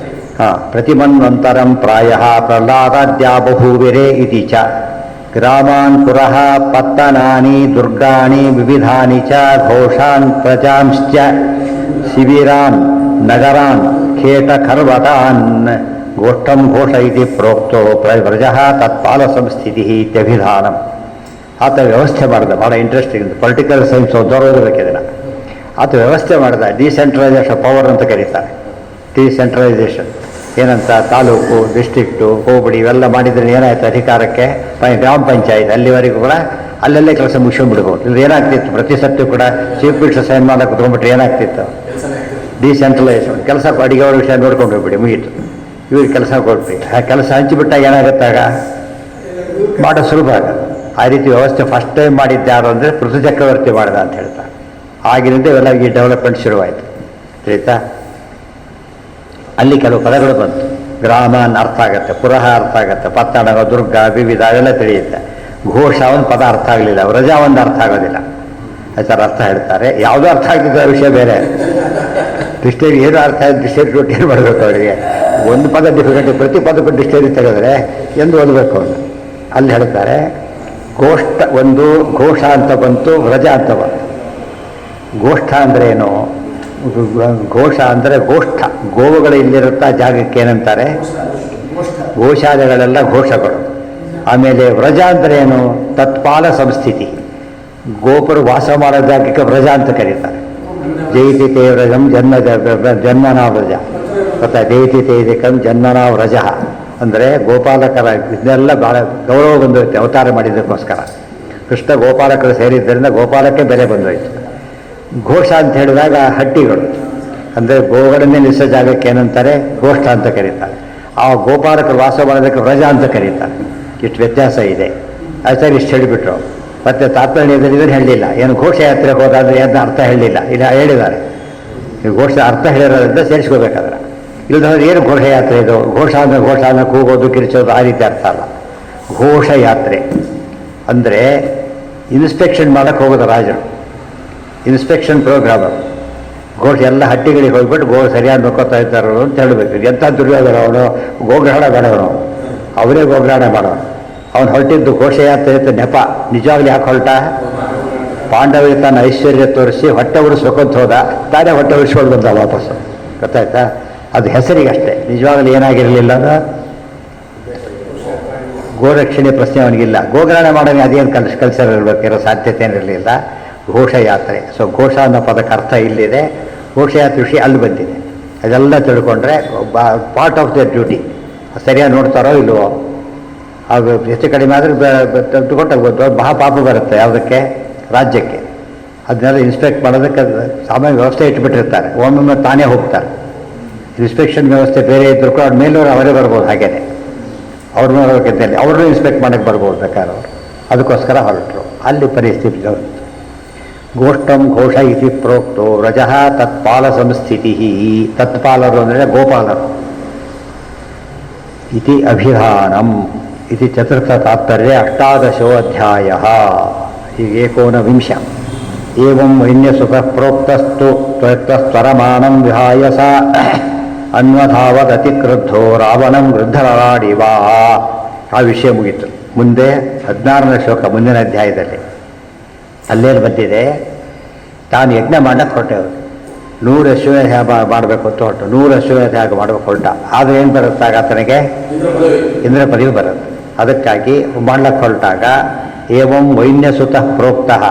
ಪ್ರತಿಮನ್ವಂತರಂ ಪ್ರಾಯ ಪ್ರಹ್ಲಾದಾದ್ಯ ಬಹುವಿರೇ ಇತಿ ಚ ಗ್ರಾಮಾನ್ ಪುರಃ ಪತ್ತನಾನಿ ದುರ್ಗಾಣಿ ವಿವಿಧಾನಿ ಚ ಘೋಷಾನ್ ಪ್ರಜಾಂಶ್ಚ ಶಿಬಿರಾನ್ ನಗರಾನ್ ಖೇಟ ಖರ್ವತಾನ್ ಗೋಷ್ಠಂ ಘೋಷ ಇತಿ ಪ್ರೋಕ್ತೋ ವ್ರಜಃ ತತ್ಪಾಲ ಸಂಸ್ಥಿತಿ ಇತ್ಯಭಿಧಾನಂ. ಆತ ವ್ಯವಸ್ಥೆ ಮಾಡಿದ, ಭಾಳ ಇಂಟ್ರೆಸ್ಟಿಂಗ್. ಪೊಲಿಟಿಕಲ್ ಸೈನ್ಸ್ ಓದೋದಕ್ಕಿದೆಲ್ಲ ಆತ ವ್ಯವಸ್ಥೆ ಮಾಡಿದ. ಡಿಸೆಂಟ್ರಲೈಸೇಷನ್ ಪವರ್ ಅಂತ ಕರೀತಾರೆ. ಡಿಸೆಂಟ್ರಲೈಸೇಷನ್ ಏನಂತ, ತಾಲೂಕು, ಡಿಸ್ಟ್ರಿಕ್ಟು, ಹೋಬಳಿ ಇವೆಲ್ಲ ಮಾಡಿದ್ರೆ ಏನಾಯ್ತು ಅಧಿಕಾರಕ್ಕೆ, ಗ್ರಾಮ ಪಂಚಾಯತ್ ಅಲ್ಲಿವರೆಗೂ ಕೂಡ ಅಲ್ಲಲ್ಲೇ ಕೆಲಸ ಮುಗಿಸ್ಕೊಂಡ್ಬಿಡ್ಬೋದು. ಇದು ಏನಾಗ್ತಿತ್ತು, ಪ್ರತಿ ಸತ್ಯ ಕೂಡ ಚೀಫ್ ಮಿನಿಸ್ಟರ್ ಸೈನ್ ಮಾಡೋಕೆ ಕುತ್ಕೊಂಡ್ಬಿಟ್ರೆ ಏನಾಗ್ತಿತ್ತು, ಡಿಸೆಂಟ್ರಲೈಸೇಷನ್. ಕೆಲಸ ಅಡಿಗೆವ್ರ ವಿಷಯ ನೋಡ್ಕೊಂಡು ಹೋಗ್ಬಿಡಿ, ಮುಗೀತು. ಇವ್ರಿಗೆ ಕೆಲಸ ಕೊಟ್ಬಿಡಿ. ಆ ಕೆಲಸ ಹಂಚಿಬಿಟ್ಟಾಗ ಏನಾಗುತ್ತಾಗ ಮಾಡೋ ಸುಲಭ ಆಗೋದು. ಆ ರೀತಿ ವ್ಯವಸ್ಥೆ ಫಸ್ಟ್ ಟೈಮ್ ಮಾಡಿದ್ದು ಯಾರು ಅಂದರೆ ಪೃಥ್ವಿ ಚಕ್ರವರ್ತಿ ಮಾಡಿದ ಅಂತ ಹೇಳ್ತಾರೆ. ಆಗಿನಿಂದ ಇವೆಲ್ಲ ಈ ಡೆವಲಪ್ಮೆಂಟ್ ಶುರುವಾಯಿತು, ಆಯಿತಾ. ಅಲ್ಲಿ ಕೆಲವು ಪದಗಳು ಬಂತು. ಗ್ರಾಮನ್ ಅರ್ಥ ಆಗುತ್ತೆ, ಪುರಃ ಅರ್ಥ ಆಗುತ್ತೆ, ಪತ್ತಣ, ದುರ್ಗ, ವಿವಿಧ ಅವೆಲ್ಲ ತಿಳಿಯುತ್ತೆ. ಘೋಷ ಒಂದು ಪದ ಅರ್ಥ ಆಗಲಿಲ್ಲ, ವ್ರಜ ಒಂದು ಅರ್ಥ ಆಗೋದಿಲ್ಲ. ಆಚಾರ ಅರ್ಥ ಹೇಳ್ತಾರೆ. ಯಾವುದೋ ಅರ್ಥ ಆಗ್ತಿದ್ದ ವಿಷಯ ಬೇರೆ. ಡಿಕ್ಷನರಿ ಏನು ಅರ್ಥ ಆಯ್ತು, ಡಿಕ್ಷನರಿ ಕೊಟ್ಟು ಏನು ಮಾಡಬೇಕು ಅವರಿಗೆ. ಒಂದು ಪದ ಡಿಫಿಕಲ್ಟಿ, ಪ್ರತಿ ಪದಕ್ಕೂ ಡಿಕ್ಷನರಿ ತೆಗೆದ್ರೆ ಎಂದು ಓದಬೇಕು ಅವನು. ಅಲ್ಲಿ ಹೇಳ್ತಾರೆ ಗೋಷ್ಠ ಒಂದು ಘೋಷ ಅಂತ ಬಂತು, ವ್ರಜ ಅಂತ ಬಂತು. ಗೋಷ್ಠ ಅಂದರೆ ಏನು, ಘೋಷ ಅಂದರೆ ಗೋಷ್ಠ, ಗೋವುಗಳು ಇಲ್ಲಿರುತ್ತಾ ಜಾಗಕ್ಕೆ ಏನಂತಾರೆ, ಗೋಶಾಲೆಗಳೆಲ್ಲ ಘೋಷಗಳು. ಆಮೇಲೆ ವ್ರಜ ಅಂದರೆ ಏನು, ತತ್ಪಾಲ ಸಂಸ್ಥಿತಿ, ಗೋಪರು ವಾಸ ಮಾಡೋ ಜಾಗಕ್ಕೆ ವ್ರಜ ಅಂತ ಕರೀತಾರೆ. ಜೈತಿ ತೇ ವ್ರಜಂ ಜನ್ಮನಾ ವ್ರಜ, ಗೊತ್ತಾ. ಜೈತಿ ತೇದಿಕಂ ಜನ್ಮನಾ ವ್ರಜ ಅಂದರೆ ಗೋಪಾಲಕರ ಇದನ್ನೆಲ್ಲ ಭಾಳ ಗೌರವ ಬಂದೋಯ್ತು ಅವತಾರ ಮಾಡಿದ್ದಕ್ಕೋಸ್ಕರ. ಕೃಷ್ಣ ಗೋಪಾಲಕರು ಸೇರಿದ್ದರಿಂದ ಗೋಪಾಲಕ್ಕೆ ಬೆಲೆ ಬಂದೋಯ್ತು. ಘೋಷ ಅಂತ ಹೇಳಿದಾಗ ಹಟ್ಟಿಗಳು ಅಂದರೆ ಗೋಗಳನ್ನೇ ನಿಲ್ಲಿಸೋ ಜಾಗಕ್ಕೆ ಏನಂತಾರೆ, ಗೋಷ್ಠ ಅಂತ ಕರೀತಾರೆ. ಆ ಗೋಪಾಲಕರು ವಾಸ ಮಾಡೋದಕ್ಕೆ ವ್ರಜ ಅಂತ ಕರೀತಾರೆ. ಇಷ್ಟು ವ್ಯತ್ಯಾಸ ಇದೆ. ಆಚಾರ್ಯ ಇಷ್ಟು ಹೇಳಿಬಿಟ್ರು. ಮತ್ತು ತಾತ್ಪರ್ಯದಲ್ಲಿ ಇದನ್ನು ಹೇಳಲಿಲ್ಲ. ಏನು ಘೋಷಯಾತ್ರೆಗೆ ಹೋದಾದರೆ ಅದನ್ನ ಅರ್ಥ ಹೇಳಲಿಲ್ಲ, ಇಲ್ಲ ಹೇಳಿದ್ದಾರೆ. ಈ ಘೋಷ ಅರ್ಥ ಹೇಳಿರೋದ್ರಿಂದ ಸೇರಿಸ್ಕೋಬೇಕಾದ್ರೆ. ಇಲ್ಲದ್ರೆ ಏನು ಘೋಷಯಾತ್ರೆ ಇದು, ಘೋಷ ಅಂದರೆ ಕೂಗೋದು, ಕಿರಿಚೋದು ಆ ರೀತಿ ಅರ್ಥ ಅಲ್ಲ. ಘೋಷಯಾತ್ರೆ ಅಂದರೆ ಇನ್ಸ್ಪೆಕ್ಷನ್ ಮಾಡೋಕ್ಕೆ ಹೋಗೋದು ರಾಜರು, ಇನ್ಸ್ಪೆಕ್ಷನ್ ಪ್ರೋಗ್ರಾಮ್. ಘೋಷ ಎಲ್ಲ ಹಟ್ಟಿಗಳಿಗೆ ಹೋಗ್ಬಿಟ್ಟು ಸರಿಯಾಗಿ ನೋಡ್ಕೋತಾ ಇದ್ದಾರೋ ಅಂತ ಹೇಳಬೇಕು. ಎಂಥ ದುರ್ಯೋಧನ ಅವನು, ಗೋಗ್ರಹಣ ಬೇಡವನು, ಅವರೇ ಗೋಗ್ರಹಣ ಮಾಡೋನು. ಅವನು ಹೊರಟಿದ್ದು ಘೋಷಯಾತ್ರೆ ಅಂತ ನೆಪ. ನಿಜವಾಗ್ಲೂ ಯಾಕೆ ಹೊರಟ, ಪಾಂಡವರಿಗೆ ತನ್ನ ಐಶ್ವರ್ಯ ತೋರಿಸಿ ಹೊಟ್ಟೆ ಉರಿಸ್ಬೇಕಂತ ಹೋದ, ತಾನೇ ಹೊಟ್ಟೆ ಉರಿಸ್ಕೊಂಡು ಬಂದ ವಾಪಸ್ಸು, ಗೊತ್ತಾಯ್ತಾ. ಅದು ಹೆಸರಿಗಷ್ಟೇ, ನಿಜವಾಗ್ಲೂ ಏನಾಗಿರಲಿಲ್ಲ. ಅದು ಗೋರಕ್ಷಣೆ ಪ್ರಶ್ನೆ ಅವನಿಗಿಲ್ಲ. ಗೋಗ್ರಹಣ ಮಾಡೋಣ ಅದೇನು ಕಲ್ಸರಿರ್ಬೇಕಿರೋ ಸಾಧ್ಯತೆ ಏನಿರಲಿಲ್ಲ. ಘೋಷಯಾತ್ರೆ. ಸೊ ಘೋಷ ಅನ್ನೋ ಪದಕ್ಕೆ ಅರ್ಥ ಇಲ್ಲಿದೆ, ಘೋಷಯಾತ್ರೆ ವಿಷಯ ಅಲ್ಲಿ ಬಂದಿದೆ. ಅದೆಲ್ಲ ತಿಳ್ಕೊಂಡ್ರೆ ಪಾರ್ಟ್ ಆಫ್ ದ ಡ್ಯೂಟಿ. ಸರಿಯಾಗಿ ನೋಡ್ತಾರೋ ಇಲ್ವೋ, ಅದು ಹೆಚ್ಚು ಕಡಿಮೆ ಆದರೆ ಕೊಟ್ಟಾಗ್ಬೋದು. ಮಹಾಪಾಪ ಬರುತ್ತೆ ಯಾವುದಕ್ಕೆ, ರಾಜ್ಯಕ್ಕೆ. ಅದನ್ನೆಲ್ಲ ಇನ್ಸ್ಪೆಕ್ಟ್ ಮಾಡೋದಕ್ಕೆ ಸಾಮಾನ್ಯ ವ್ಯವಸ್ಥೆ ಇಟ್ಬಿಟ್ಟಿರ್ತಾರೆ. ಒಮ್ಮೊಮ್ಮೆ ತಾನೇ ಹೋಗ್ತಾರೆ. ಇನ್ಸ್ಪೆಕ್ಷನ್ ವ್ಯವಸ್ಥೆ ಬೇರೆ ಇದ್ದರೂ ಕೂಡ ಅವ್ರ ಮೇಲವರು ಅವರೇ ಬರ್ಬೋದು. ಹಾಗೇನೆ ಅವ್ರ ಮೇಲೆ ಅವ್ರನ್ನೂ ಇನ್ಸ್ಪೆಕ್ಟ್ ಮಾಡೋಕ್ಕೆ ಬರ್ಬೋದು ಬೇಕಾದ್ರೆ ಅವರು. ಅದಕ್ಕೋಸ್ಕರ ಹೊರಟರು. ಅಲ್ಲಿ ಪರಿಸ್ಥಿತಿ ಗೋಷ್ಠಂ ಘೋಷ ಇತಿ ಪ್ರೋಕ್ತೋ ರಜಃ ತತ್ಪಾಲ ಸಂಸ್ಥಿತಿ. ತತ್ಪಾಲರು ಅಂದರೆ ಗೋಪಾಲರು. ಇತಿ ಅಭಿಧಾನಂ ಇತಿ ಚತುರ್ಥ ತಾತ್ಪರ್ಯ 18 ಅಧ್ಯಾಯಃ. ಈಗ 19. ಏವಂ ವೈನ್ಯಸುಖ ಪ್ರೋಕ್ತಸ್ತು ತ್ವರಮಾಣಂ ವಿಹಾಯ ಸ ಅನ್ವಧಾವದತಿಕ್ರುದ್ಧೋ ರಾವಣಂ ವೃದ್ಧರಾಡಿವ. ಆ ವಿಷಯ ಮುಗಿತು. ಮುಂದೆ 16ನೇ ಶ್ಲೋಕ ಮುಂದಿನ ಅಧ್ಯಾಯದಲ್ಲಿ ಅಲ್ಲೇನು ಬಂದಿದೆ, ತಾನು ಯಜ್ಞ ಮಾಡಕ್ಕೆ ಹೊರಟೆವರು 100 ಅಶ್ವಮೇಧ ಮಾಡಬೇಕು ಅಂತ ಹೊರಟು. 100 ಅಶ್ವಮೇಧ ಮಾಡಬೇಕು ಹೊರಟ. ಆದರೆ ಏನು ಬರುತ್ತಾಗ ಆತನಿಗೆ ಇಂದ್ರ ಪದವಿ ಬರುತ್ತೆ. ಅದಕ್ಕಾಗಿ ಮಾಡ್ಲಕ್ಕೆ ಹೊರಟಾಗ ಏವಂ ವೈನ್ಯಸುತ ಪ್ರೋಕ್ತಃ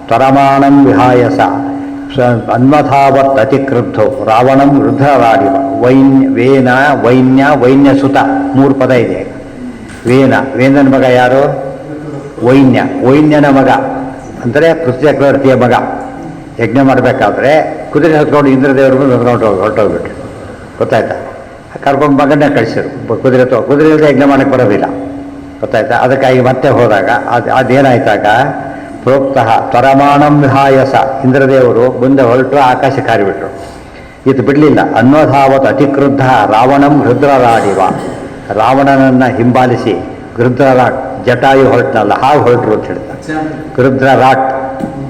ತ್ವರಮಾಣಂ ವಿಹಾಯಸ ಅನ್ವಥಾವತ್ ಅತಿಕ್ರುದ್ಧೋ ರಾವಣಂ ವೃದ್ಧರಾಡಿವ. ವೇನ ವೈನ್ಯ ವೈನ್ಯಸುತ 3 ಪದ ಇದೆ. ವೇನನ ಮಗ ಯಾರು? ವೈನ್ಯನ ಮಗ ಅಂದರೆ ಪೃಥ್ವಿ ಚಕ್ರವರ್ತಿಯ ಮಗ. ಯಜ್ಞ ಮಾಡಬೇಕಾದ್ರೆ ಕುದುರೆ ಹೊತ್ಕೊಂಡು ಇಂದ್ರದೇವರು ಹೊರಟೋಗ್ಬಿಟ್ರು. ಗೊತ್ತಾಯ್ತಾ? ಕರ್ಕೊಂಡು ಮಗನ್ನೇ ಕಳಿಸಿರು. ಕುದುರೆ ಇಲ್ಲದೆ ಯಜ್ಞ ಮಾಡಕ್ಕೆ ಬರೋದಿಲ್ಲ. ಗೊತ್ತಾಯ್ತಾ? ಅದಕ್ಕಾಗಿ ಮತ್ತೆ ಹೋದಾಗ ಅದೇನಾಯ್ತಾಗ ಪ್ರೋಕ್ತಃ ತ್ವರಮಾಣಂ ವಿಹಾಯಸ. ಇಂದ್ರದೇವರು ಮುಂದೆ ಹೊರಟು ಆಕಾಶಕ್ಕೆ ಹಾರಿಬಿಟ್ರು. ಇದು ಬಿಡಲಿಲ್ಲ. ಅನ್ವಧಾವತ್ ಅತಿಕ್ರುದ್ಧ ರಾವಣಂ ರುದ್ರರಾಡಿವ. ರಾವಣನನ್ನು ಹಿಂಬಾಲಿಸಿ ಗೃದ್ರರಾಟ್, ಜಟಾಯು ಹೊರಟನಲ್ಲ ಹಾಗೆ ಹೊರಟರು ಅಂತ ಹೇಳ್ತಾರೆ. ಗೃದ್ರರಾಟ್.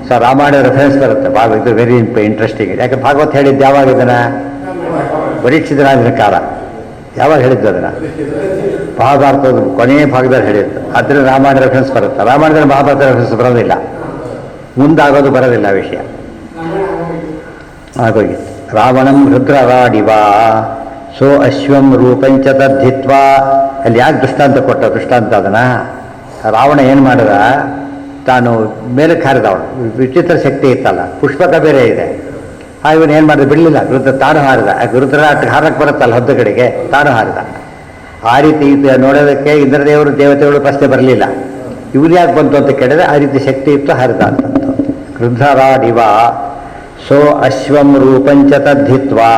ಸೊ ರಾಮಾಯಣ ರೆಫರೆನ್ಸ್ ಬರುತ್ತೆ. ಇದು ವೆರಿ ಇಂಟ್ರೆಸ್ಟಿಂಗ್. ಯಾಕೆ ಭಾಗವತ್ ಹೇಳಿದ್ದು ಯಾವಾಗ ಇದನ್ನು? ಪರೀಕ್ಷಿತರಾಜನ ಕಾಲ. ಯಾವಾಗ ಹೇಳಿದ್ದು ಅದನ್ನು? ಮಹಾಭಾರತದ ಕೊನೆಯ ಭಾಗದಲ್ಲಿ ಹೇಳಿದ್ದು. ಆದರೆ ರಾಮಾಯಣ ರೆಫರೆನ್ಸ್ ಬರುತ್ತೆ. ರಾಮಾಯಣದಲ್ಲಿ ಮಹಾಭಾರತ ರೆಫರೆನ್ಸ್ ಬರೋದಿಲ್ಲ. ಮುಂದಾಗೋದು ಬರೋದಿಲ್ಲ ವಿಷಯ. ಆಗೋಗಿತ್ತು. ರಾವಣಂ ರುದ್ರರಾಡಿವ ಸೋ ಅಶ್ವಂ ರೂಪಂಚ ತದ್ಧಿತ್ವಾ. ಅಲ್ಲಿ ಯಾಕೆ ದೃಷ್ಟಾಂತ ಕೊಟ್ಟ? ದೃಷ್ಟಾಂತ ಅದನ್ನು ರಾವಣ ಏನು ಮಾಡಿದ, ತಾನು ಮೇಲಕ್ಕೆ ಹಾರಿದವನು. ವಿಚಿತ್ರ ಶಕ್ತಿ ಇತ್ತಲ್ಲ, ಪುಷ್ಪಕ ಬೇರೆ ಇದೆ. ಇವನು ಏನು ಮಾಡಿದ, ಬಿಡಲಿಲ್ಲ. ತಾನು ಹಾರಿದ. ರುದ್ರರಾಟ ಹಾರಕ್ಕೆ ಬರುತ್ತಲ್ಲ ಹೊದ್ದು ಕಡೆಗೆ, ತಾನು ಹಾರಿದ. ಆ ರೀತಿ ನೋಡೋದಕ್ಕೆ ಇಂದ್ರದೇವರು ದೇವತೆಗಳು ಪ್ರಶ್ನೆ ಬರಲಿಲ್ಲ. ಇವನು ಯಾಕೆ ಬಂತು ಅಂತ ಕೇಳಿದ್ರೆ ಆ ರೀತಿ ಶಕ್ತಿ ಇತ್ತು, ಹಾರಿದ ಅಂತಂತು. ರುದ್ರರಾಡಿವ ಸೋ ಅಶ್ವಂ ರೂಪಂಚ ತದ್ಧಿತ್ವಾ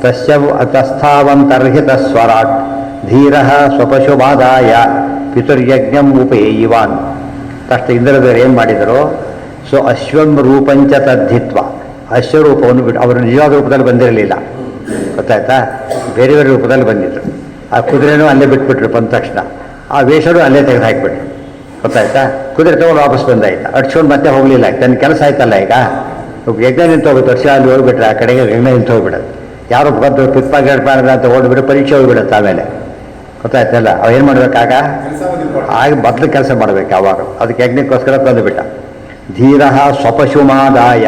ತಸ್ಯ ತಸ್ಥಾವಂತರ್ಹಿತ ಸ್ವರಾಟ್ ಧೀರಃ ಸ್ವಪಶುಮಾದಾಯ ಪಿತುರ್ಯಜ್ಞಂ ಉಪೇಯಿವಾನ್. ತಕ್ಷಣ ಇಂದ್ರದೇವರು ಏನು ಮಾಡಿದರು? ಸೊ ಅಶ್ವಂ ರೂಪಂಚ ತದ್ಧಿತ್ವ. ಅಶ್ವರೂಪವನ್ನು ಬಿಟ್ಟು ಅವರು ನಿಜವಾದ ರೂಪದಲ್ಲಿ ಬಂದಿರಲಿಲ್ಲ. ಗೊತ್ತಾಯ್ತಾ? ಬೇರೆ ಬೇರೆ ರೂಪದಲ್ಲಿ ಬಂದಿದ್ರು. ಆ ಕುದುರೆನೂ ಅಲ್ಲೇ ಬಿಟ್ಬಿಟ್ರು. ಬಂದ ತಕ್ಷಣ ಆ ವೇಷನೂ ಅಲ್ಲೇ ತೆಗೆದು ಹಾಕಿಬಿಟ್ರು. ಗೊತ್ತಾಯ್ತಾ? ಕುದುರೆ ತೊಗೊಂಡು ವಾಪಸ್ ಬಂದಾಯ್ತು. ಅಡ್ಸ್ಕೊಂಡು ಮತ್ತೆ ಹೋಗಲಿಲ್ಲ. ತನ್ನ ಕೆಲಸ ಆಯ್ತಲ್ಲ. ಈಗ ಯಜ್ಞ ನಿಂತು ಹೋಗುತ್ತೆ. ವರ್ಷ ಅಲ್ಲಿ ಹೋಗ್ಬಿಟ್ರೆ ಆ ಕಡೆಗೆ ಯಜ್ಞ ನಿಂತು ಹೋಗ್ಬಿಡೋದು. ಯಾರು ಬಂದು ಪಿಪ್ಪಾಗಿಡ್ಬಾರ್ದು ಅಂತ ಓಡ್ಬಿಟ್ಟು ಪರೀಕ್ಷೆ ಹೋಗ್ಬಿಡುತ್ತೆ. ಆಮೇಲೆ ಗೊತ್ತಾಯ್ತಲ್ಲ, ಅವು ಏನು ಮಾಡಬೇಕಾಗ ಆಗ ಮೊದಲು ಕೆಲಸ ಮಾಡಬೇಕು ಯಾವಾಗ. ಅದಕ್ಕೆ ಯಜ್ಞಕ್ಕೋಸ್ಕರ ತಂದುಬಿಟ್ಟ. ಧೀರಃ ಸ್ವಪಶುಮಾದಾಯ.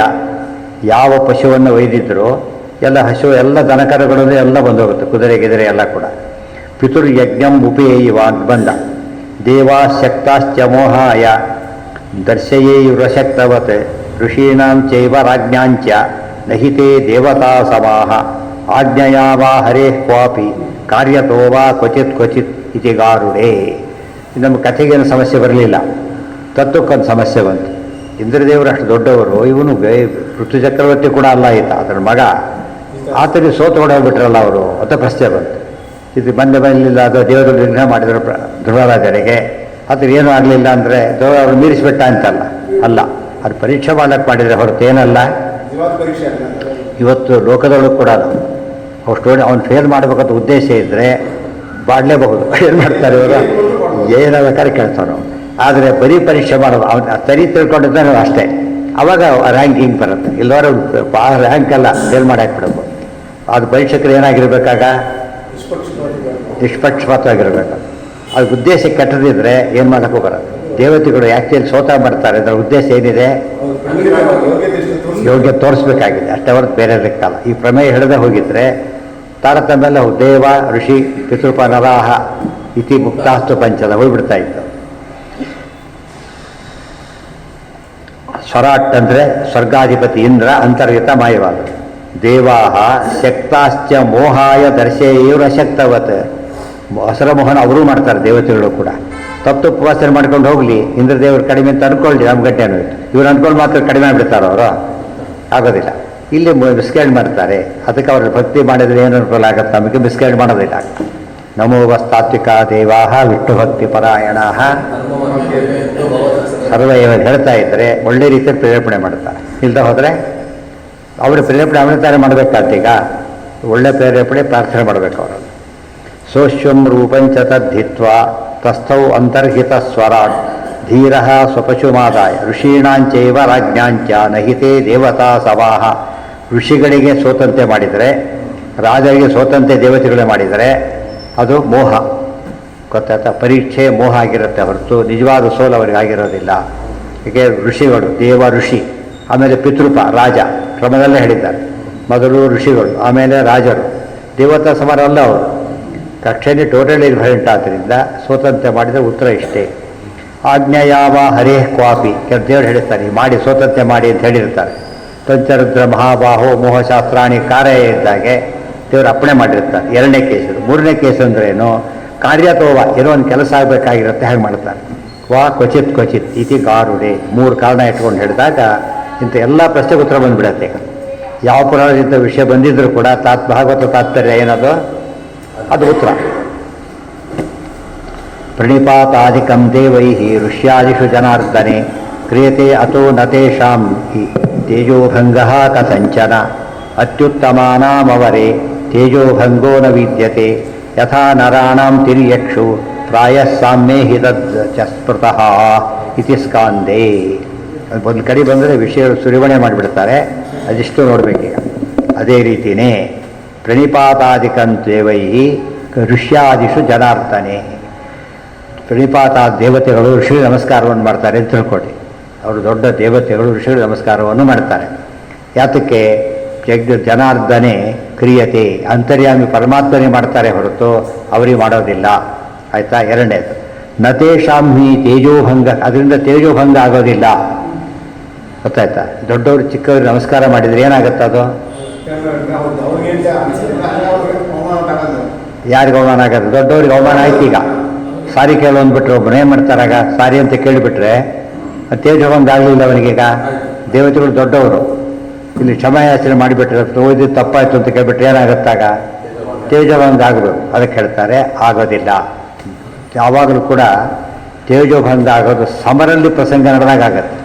ಯಾವ ಪಶುವನ್ನು ಒಯ್ದಿದ್ರು ಎಲ್ಲ ಹಸು ಎಲ್ಲ ದನಕರುಗಳನ್ನು ಎಲ್ಲ ಬಂದೋಗುತ್ತೆ. ಕುದುರೆ ಗಿದರೆ ಎಲ್ಲ ಕೂಡ. ಪಿತುರ್ಯಜ್ಞಂ ಉಪೇಯಿವ ಅಂತ ಬಂದ. ದೇವಾಶಕ್ತಾಶ್ಚ ಮೋಹಾಯ ದರ್ಶಯೇಯುರಶಕ್ತವತ್ ಋಷೀಣಾಂ ಚೈವ ರಾಜ್ಞಾಂಚ ನಹಿತೇ ದೇವತಾ ಸಮಾಹ ಆಜ್ಞೆಯಾ ವಾ ಹರೇಃ ಕ್ವಾಪಿ ಕಾರ್ಯತೋ ವಾ ಕ್ವಚಿತ್ ಕ್ವಚಿತ್ ಇತಿ ಗಾರುಡೇ. ನಮ್ಮ ಕಥೆಗೇನು ಸಮಸ್ಯೆ ಬರಲಿಲ್ಲ, ತತ್ವಕ್ಕೊಂದು ಸಮಸ್ಯೆ ಬಂತು. ಇಂದ್ರದೇವರು ಅಷ್ಟು ದೊಡ್ಡವರು, ಇವನು ಪೃಥ್ವಿ ಚಕ್ರವರ್ತಿ ಕೂಡ ಅಲ್ಲ ಈತ, ಅದರ ಮಗ. ಆತನಿಗೆ ಸೋತು ಹೊಡೋಗ್ಬಿಟ್ರಲ್ಲ ಅವರು ಅಂತ ಪ್ರಶ್ನೆ ಬಂತು. ಇದು ಬಂದಿಲ್ಲ. ಅದು ದೇವರು ವಿಘ್ನ ಮಾಡಿದರು ಧ್ರುವರಾಜರಿಗೆ. ಅದ್ರ ಏನೂ ಆಗಲಿಲ್ಲ ಅಂದರೆ ಅವರು ಮೀರಿಸಿಬಿಟ್ಟ ಅಂತಲ್ಲ. ಅಲ್ಲ, ಅದು ಪರೀಕ್ಷೆ ಮಾಡಕ್ಕೆ ಮಾಡಿದರೆ ಹೊರತು ಏನಲ್ಲ. ಇವತ್ತು ಲೋಕದೊಳಗೆ ಕೂಡ ಅವನು ಫೇಲ್ ಮಾಡಬೇಕಂತ ಉದ್ದೇಶ ಇದ್ದರೆ ಮಾಡಲೇಬಹುದು. ಏನು ಮಾಡ್ತಾರೆ ಇವರು? ಏನಾಗಬೇಕಾದ್ರೆ ಕೇಳ್ತಾರೋ. ಆದರೆ ಬರೀ ಪರೀಕ್ಷೆ ಮಾಡೋದು ಅವನು ಸರಿ ತಿಳ್ಕೊಂಡಿದ್ದಾನೆ ಅಷ್ಟೇ. ಅವಾಗ ರ್ಯಾಂಕಿಂಗ್ ಬರುತ್ತೆ. ಇಲ್ಲವರ ರ್ಯಾಂಕ್ ಅಲ್ಲ, ಫೇಲ್ ಮಾಡಿ ಹಾಕ್ಬಿಡೋದು. ಅದು ಪರೀಕ್ಷಕರು ಏನಾಗಿರ್ಬೇಕಾಗ ನಿಷ್ಪಕ್ಷಪಾತವಾಗಿರಬೇಕು. ಅದು ಉದ್ದೇಶ ಕೆಟ್ಟದಿದ್ರೆ ಏನು ಮಾಡೋಕ್ಕೂ ಬರೋದು. ದೇವತೆಗಳು ಯಾಕೆ ಸೋತ ಮಾಡ್ತಾರೆ ಅದರ ಉದ್ದೇಶ ಏನಿದೆ? ಯೋಗ್ಯ ತೋರಿಸ್ಬೇಕಾಗಿದೆ ಅಷ್ಟೇ ಹೊರತು ಬೇರೆ ಲೆಕ್ಕಲ್ಲ. ಈ ಪ್ರಮೇಯ ಹಿಡಿದೇ ಹೋಗಿದ್ರೆ ತಾರತಮ್ಯ ದೇವ ಋಷಿ ಪಿತೃಪ ನರಾಹ ಇತಿ ಮುಕ್ತಾಸ್ತು ಪಂಚದ ಹೋಗ್ಬಿಡ್ತಾ ಇತ್ತು. ಸ್ವರಾಟ್ ಅಂದರೆ ಸ್ವರ್ಗಾಧಿಪತಿ ಇಂದ್ರ, ಅಂತರ್ಗತ ಮಾಯವಾದ. ದೇವಾಹ ಶಕ್ತಾಶ್ಚ ಮೋಹಾಯ ದರ್ಶೇಯೂರ ಶಕ್ತವತ್. ಹಸರಮೋಹನ ಅವರೂ ಮಾಡ್ತಾರೆ ದೇವತೆಗಳು ಕೂಡ. ತಪ್ಪು ಉಪವಾಸನೆ ಮಾಡ್ಕೊಂಡು ಹೋಗಲಿ, ಇಂದ್ರದೇವರು ಕಡಿಮೆ ಅಂತ ಅನ್ಕೊಳ್ಳಿ, ನಮ್ಮ ಗಂಟೆ ಅನ್ನೋದು. ಇವ್ರು ಅನ್ಕೊಂಡು ಮಾತ್ರ ಕಡಿಮೆ ಆಗ್ಬಿಡ್ತಾರೋ ಅವರು? ಆಗೋದಿಲ್ಲ. ಇಲ್ಲಿ ಮಿಸ್ಗೈಡ್ ಮಾಡ್ತಾರೆ. ಅದಕ್ಕೆ ಅವ್ರ ಭಕ್ತಿ ಮಾಡಿದರೆ ಏನು ಅನುಕೂಲ ಆಗುತ್ತೆ, ನಮಗೆ ಮಿಸ್ಗೈಡ್ ಮಾಡೋದಿಲ್ಲ. ನಮೋ ವಸ್ತಾತ್ವಿಕ ದೇವಾಹ ವಿಷ್ಣು ಭಕ್ತಿ ಪರಾಯಣ ಸರ್ವ ಹೇಳ್ತಾ ಇದ್ದರೆ ಒಳ್ಳೆ ರೀತಿಯಲ್ಲಿ ಪ್ರೇರೇಪಣೆ ಮಾಡ್ತಾರೆ. ಇಲ್ಲದೆ ಹೋದರೆ ಅವರು ಪ್ರೇರೇಪಣೆ ಅವನಿತಾರೆ ಮಾಡಬೇಕಾದೀಗ. ಒಳ್ಳೆ ಪ್ರೇರೇಪಣೆ ಪ್ರಾರ್ಥನೆ ಮಾಡಬೇಕು ಅವರು. ಸೋಶ್ವಂ ರೂಪಂಚ ತದ್ಧಿತ್ವ ತಸ್ಥೌ ಅಂತರ್ಹಿತ ಸ್ವರಾಟ್ ಧೀರ ಸ್ವಪಶುಮಾದಾಯ ಋಷೀಣಾಂಚೈವ ರಾಜ್ಞಾಂಚ ನಹಿತೇ ದೇವತಾ ಸವಾಹ. ಋಷಿಗಳಿಗೆ ಸ್ವತಂತ್ರ ಮಾಡಿದರೆ, ರಾಜರಿಗೆ ಸ್ವತಂತ್ರ ದೇವತೆಗಳೇ ಮಾಡಿದರೆ ಅದು ಮೋಹ. ಗೊತ್ತಾಯ್ತಾ? ಪರೀಕ್ಷೆ ಮೋಹ ಆಗಿರುತ್ತೆ ಹೊರತು ನಿಜವಾದ ಸೋಲು ಅವರಿಗೆ ಆಗಿರೋದಿಲ್ಲ. ಹೀಗೆ ಋಷಿಗಳು, ದೇವ ಋಷಿ, ಆಮೇಲೆ ಪಿತೃಪ ರಾಜ, ಕ್ರಮದಲ್ಲೇ ಹೇಳಿದ್ದಾರೆ. ಮೊದಲು ಋಷಿಗಳು, ಆಮೇಲೆ ರಾಜರು. ದೇವತಾ ಸಮಾನ ಅಲ್ಲ ಅವರು. ಕಕ್ಷೆಯಲ್ಲಿ ಟೋಟಲಿ ಡಿಫರೆಂಟ್ ಆದ್ದರಿಂದ ಸ್ವತಂತ್ರ ಮಾಡಿದರೆ ಉತ್ತರ ಇಷ್ಟೇ. ಆಜ್ಞೆಯಾವ ಹರೇ ಕ್ವಾಪಿ, ಕೆಲವು ದೇವರು ಹೇಳಿರ್ತಾರೆ ಮಾಡಿ ಸ್ವತಂತ್ರ ಮಾಡಿ ಅಂತ ಹೇಳಿರ್ತಾರೆ. ತಂಚರುದ್ರ ಮಹಾಬಾಹೋ ಮೋಹಶಾಸ್ತ್ರಾಣಿ ಕಾರ್ಯ ಇದ್ದಾಗೆ ದೇವರು ಅಪ್ಪಣೆ ಮಾಡಿರ್ತಾರೆ. ಎರಡನೇ ಕೇಸು. ಮೂರನೇ ಕೇಸು ಅಂದ್ರೇನು? ಕಾರ್ಯತೋವ, ಏನೋ ಒಂದು ಕೆಲಸ ಆಗಬೇಕಾಗಿರುತ್ತೆ, ಹಾಗೆ ಮಾಡ್ತಾರೆ. ವಾ ಕ್ವಚಿತ್ ಕ್ವಚಿತ್ ಇತಿ ಗಾರುಡೆ. ಮೂರು ಕಾರಣ ಇಟ್ಕೊಂಡು ಹೇಳಿದಾಗ ಇಂಥ ಎಲ್ಲ ಪ್ರಶ್ನೆಗೆ ಉತ್ತರ ಬಂದುಬಿಡತ್ತೆ. ಯಾವ ಪುರಾಣದಿಂದ ವಿಷಯ ಬಂದಿದ್ದರೂ ಕೂಡ ಭಾಗವತ ತಾತ್ಪರ್ಯ ಏನದು? ಅದು ಉತ್ತರ. ಪ್ರಣಿಪಾತಾದಿಕಂ ದೇವೈ ಋಷ್ಯಾದಿಷು ಜನಾರ್ದನೆ ಕ್ರಿಯತೆ ಅತೋ ನತೇಷಾಂ ಹಿ ತೇಜೋಭಂಗ ಕಥಂಚನ ಅತ್ಯುತ್ತಮಾನಾಮವರೆ ತೇಜೋಭಂಗೋ ನ ವಿದ್ಯತೆ ಯಥಾ ನರಾಣಾಂ ತಿರ್ಯಕ್ಷು ಪ್ರಾಯಃ ಸಾಮ್ಯೇ ಹಿ ತದ್ ಚ ಸ್ಮೃತಃ ಇತಿ ಸ್ಕಾಂದೇ. ಒಂದು ಕಡೆ ಬಂದರೆ ವಿಷಯ ಸುರಿವಣೆ ಮಾಡಿಬಿಡ್ತಾರೆ. ಅದಿಷ್ಟು ನೋಡಬೇಕೀಗ. ಅದೇ ರೀತಿಯೇ ಪ್ರಣಿಪಾತಾದಿಕಂ ದೇವೈ ಋಷ್ಯಾದಿಷು ಜನಾರ್ದನೆ. ಪ್ರಣಿಪಾತ ದೇವತೆಗಳು ಋಷಿಗಳು ನಮಸ್ಕಾರವನ್ನು ಮಾಡ್ತಾರೆ ಅಂತ ತಿಳ್ಕೊಳ್ಳಿ. ಅವರು ದೊಡ್ಡ ದೇವತೆಗಳು ಋಷಿಗಳು ನಮಸ್ಕಾರವನ್ನು ಮಾಡ್ತಾರೆ. ಯಾತಕ್ಕೆ? ಜನಾರ್ದನೆ ಕ್ರಿಯತೆ, ಅಂತರ್ಯಾಮಿ ಪರಮಾತ್ಮನೇ ಮಾಡ್ತಾರೆ ಹೊರತು ಅವರಿಗೆ ಮಾಡೋದಿಲ್ಲ. ಆಯಿತಾ? ಎರಡನೇದು ನತೇಷಾಂಹಿ ತೇಜೋಭಂಗ, ಅದರಿಂದ ತೇಜೋಭಂಗ ಆಗೋದಿಲ್ಲ. ಗೊತ್ತಾಯ್ತಾ? ದೊಡ್ಡವರು ಚಿಕ್ಕವರು ನಮಸ್ಕಾರ ಮಾಡಿದರೆ ಏನಾಗುತ್ತೆ? ಅದು ಯಾರಿಗೆ ಅವಮಾನ ಆಗೋದು? ದೊಡ್ಡವ್ರಿಗೆ ಅವಮಾನ ಆಯ್ತು. ಈಗ ಸಾರಿ ಕೇಳು ಅಂದ್ಬಿಟ್ರೆ ಒಬ್ಬರು ಏನು ಮಾಡ್ತಾರಾಗ? ಸಾರಿ ಅಂತ ಕೇಳಿಬಿಟ್ರೆ ತೇಜೋಭಂಗ ಆಗಲಿಲ್ಲ ಅವನಿಗೀಗ. ದೇವತೆಗಳು ದೊಡ್ಡವರು, ಇಲ್ಲಿ ಕ್ಷಮಾಯಾಚನೆ ಮಾಡಿಬಿಟ್ರೆ ಓದಿ ತಪ್ಪಾಯಿತು ಅಂತ ಕೇಳ್ಬಿಟ್ರೆ ಏನಾಗುತ್ತಾಗ? ತೇಜೋಭಂಗ ಆಗಬೇಕು. ಅದಕ್ಕೆ ಹೇಳ್ತಾರೆ ಆಗೋದಿಲ್ಲ. ಯಾವಾಗಲೂ ಕೂಡ ತೇಜೋಭಂಗ ಆಗೋದು ಸಮರಲ್ಲಿ ಪ್ರಸಂಗ ನಡೆದಾಗ ಆಗತ್ತೆ.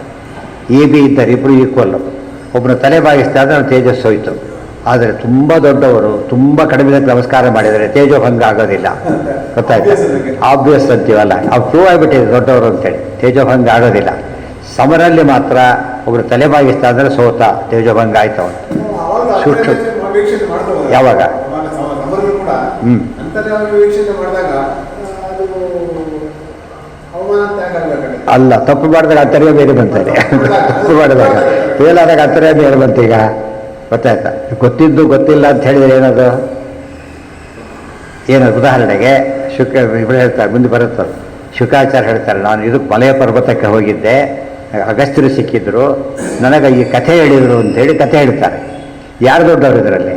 ಎ ಬಿ ಇದ್ದಾರೆ, ಇಬ್ಬರು ಈಕ್ವಲ್. ಒಬ್ಬನ ತಲೆ ಬಾಗಿಸ್ತಾ ಇದ್ರೆ ಅವ್ನು ತೇಜಸ್ಸು ಹೋಯ್ತು. ಆದರೆ ತುಂಬ ದೊಡ್ಡವರು ತುಂಬ ಕಡಿಮೆ ನಮಸ್ಕಾರ ಮಾಡಿದರೆ ತೇಜೋಭಂಗ ಆಗೋದಿಲ್ಲ. ಗೊತ್ತಾಯ್ತು? ಆಬ್ವಿಯಸ್ ಅಂತೀವಲ್ಲ, ಅವ್ರು ಪ್ರೂವ್ ಆಗಿಬಿಟ್ಟಿದೆ ದೊಡ್ಡವರು ಅಂತೇಳಿ. ತೇಜೋಭಂಗ ಆಗೋದಿಲ್ಲ. ಸಮರಲ್ಲಿ ಮಾತ್ರ ಒಬ್ಬರು ತಲೆ ಬಾಗಿಸ್ತಾ ಅಂದರೆ ಸೋತ, ತೇಜೋಭಂಗ ಆಯ್ತು ಅವನು. ಸೂಕ್ಷ್ಮ ಯಾವಾಗ? ಅಲ್ಲ, ತಪ್ಪು ಮಾಡಿದಾಗ ಅಂತರ್ಯ ಬೇರೆ ಬಂತಾರೆ. ತಪ್ಪು ಮಾಡಿದಾಗ ಫೇಲ್ ಆದಾಗ ಅಂತರ್ಯ ಬೇರೆ ಬಂತೀಗ. ಗೊತ್ತಾಯ್ತಾ? ಗೊತ್ತಿದ್ದು ಗೊತ್ತಿಲ್ಲ ಅಂತ ಹೇಳಿದ್ರೆ ಏನದು? ಉದಾಹರಣೆಗೆ ಇವರು ಹೇಳ್ತಾರೆ, ಮುಂದೆ ಬರುತ್ತದೆ. ಶುಕಾಚಾರ್ಯ ಹೇಳ್ತಾರೆ, ನಾನು ಇದಕ್ಕೆ ಮಲೆಯ ಪರ್ವತಕ್ಕೆ ಹೋಗಿದ್ದೆ, ಅಗಸ್ತ್ಯರು ಸಿಕ್ಕಿದ್ರು, ನನಗೆ ಈ ಕಥೆ ಹೇಳಿದರು ಅಂತೇಳಿ ಕಥೆ ಹೇಳ್ತಾರೆ. ಯಾರು ದೊಡ್ಡವರು ಇದರಲ್ಲಿ?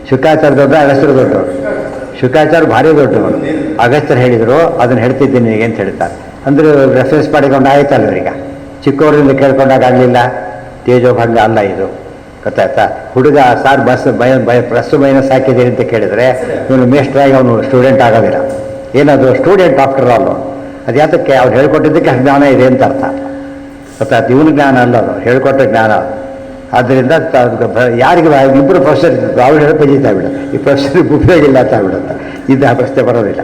ಶುಕಾಚಾರ್ಯ ದೊಡ್ಡ, ಅಗಸ್ತ್ಯರು ದೊಡ್ಡವರು? ಶುಕಾಚಾರ್ಯ ಭಾರಿ ದೊಡ್ಡವರು. ಅಗಸ್ತ್ಯರು ಹೇಳಿದರು, ಅದನ್ನು ಹೇಳ್ತಿದ್ದೀನಿ ನಿನಗೆ ಅಂತ ಹೇಳ್ತಾರೆ. ಅಂದರೆ ರೆಫರೆನ್ಸ್ ಮಾಡಿಕೊಂಡು ಆಯ್ತಲ್ಲ ಇವರೀಗ. ಚಿಕ್ಕವರಿಂದ ಕೇಳ್ಕೊಂಡಾಗ ಆಗಲಿಲ್ಲ, ತೇಜೋಭಂಗ ಅಲ್ಲ ಇದು. ಗೊತ್ತಾಯ್ತಾ? ಹುಡುಗ ಸಾರ್ ಪ್ಲಸ್ ಮೈನಸ್ ಹಾಕಿದ್ದೀರಿ ಅಂತ ಕೇಳಿದರೆ ಇವನು ಮೇಸ್ಟ್ರಾಗಿ ಅವನು ಸ್ಟೂಡೆಂಟ್ ಆಗೋದಿಲ್ಲ. ಏನದು? Student after all. ಅದು ಯಾತಕ್ಕೆ? ಅವ್ರು ಹೇಳ್ಕೊಟ್ಟಿದ್ದಕ್ಕೆ ಜ್ಞಾನ ಇದೆ ಅಂತ ಅರ್ಥ. ಗೊತ್ತಾಯ್ತು? ಇವನು ಜ್ಞಾನ ಅಲ್ಲ, ಅದು ಹೇಳ್ಕೊಟ್ಟ ಜ್ಞಾನ. ಆದ್ದರಿಂದ ಯಾರಿಗೆ ಇಬ್ಬರು ಪ್ರೊಫೆಸರ್ ಇದ್ದು ಅವ್ರು ಹೇಳಿ ಬಜೀತಾ ಬಿಡುತ್ತೆ, ಈ ಪ್ರೊಫೆಸರ್ಗೆ ಉಪಯೋಗ ಇಲ್ಲ ಅಂತ ಆಗ್ಬಿಡುತ್ತೆ. ಇದು ಆ ಪ್ರಶ್ನೆ ಬರೋದಿಲ್ಲ.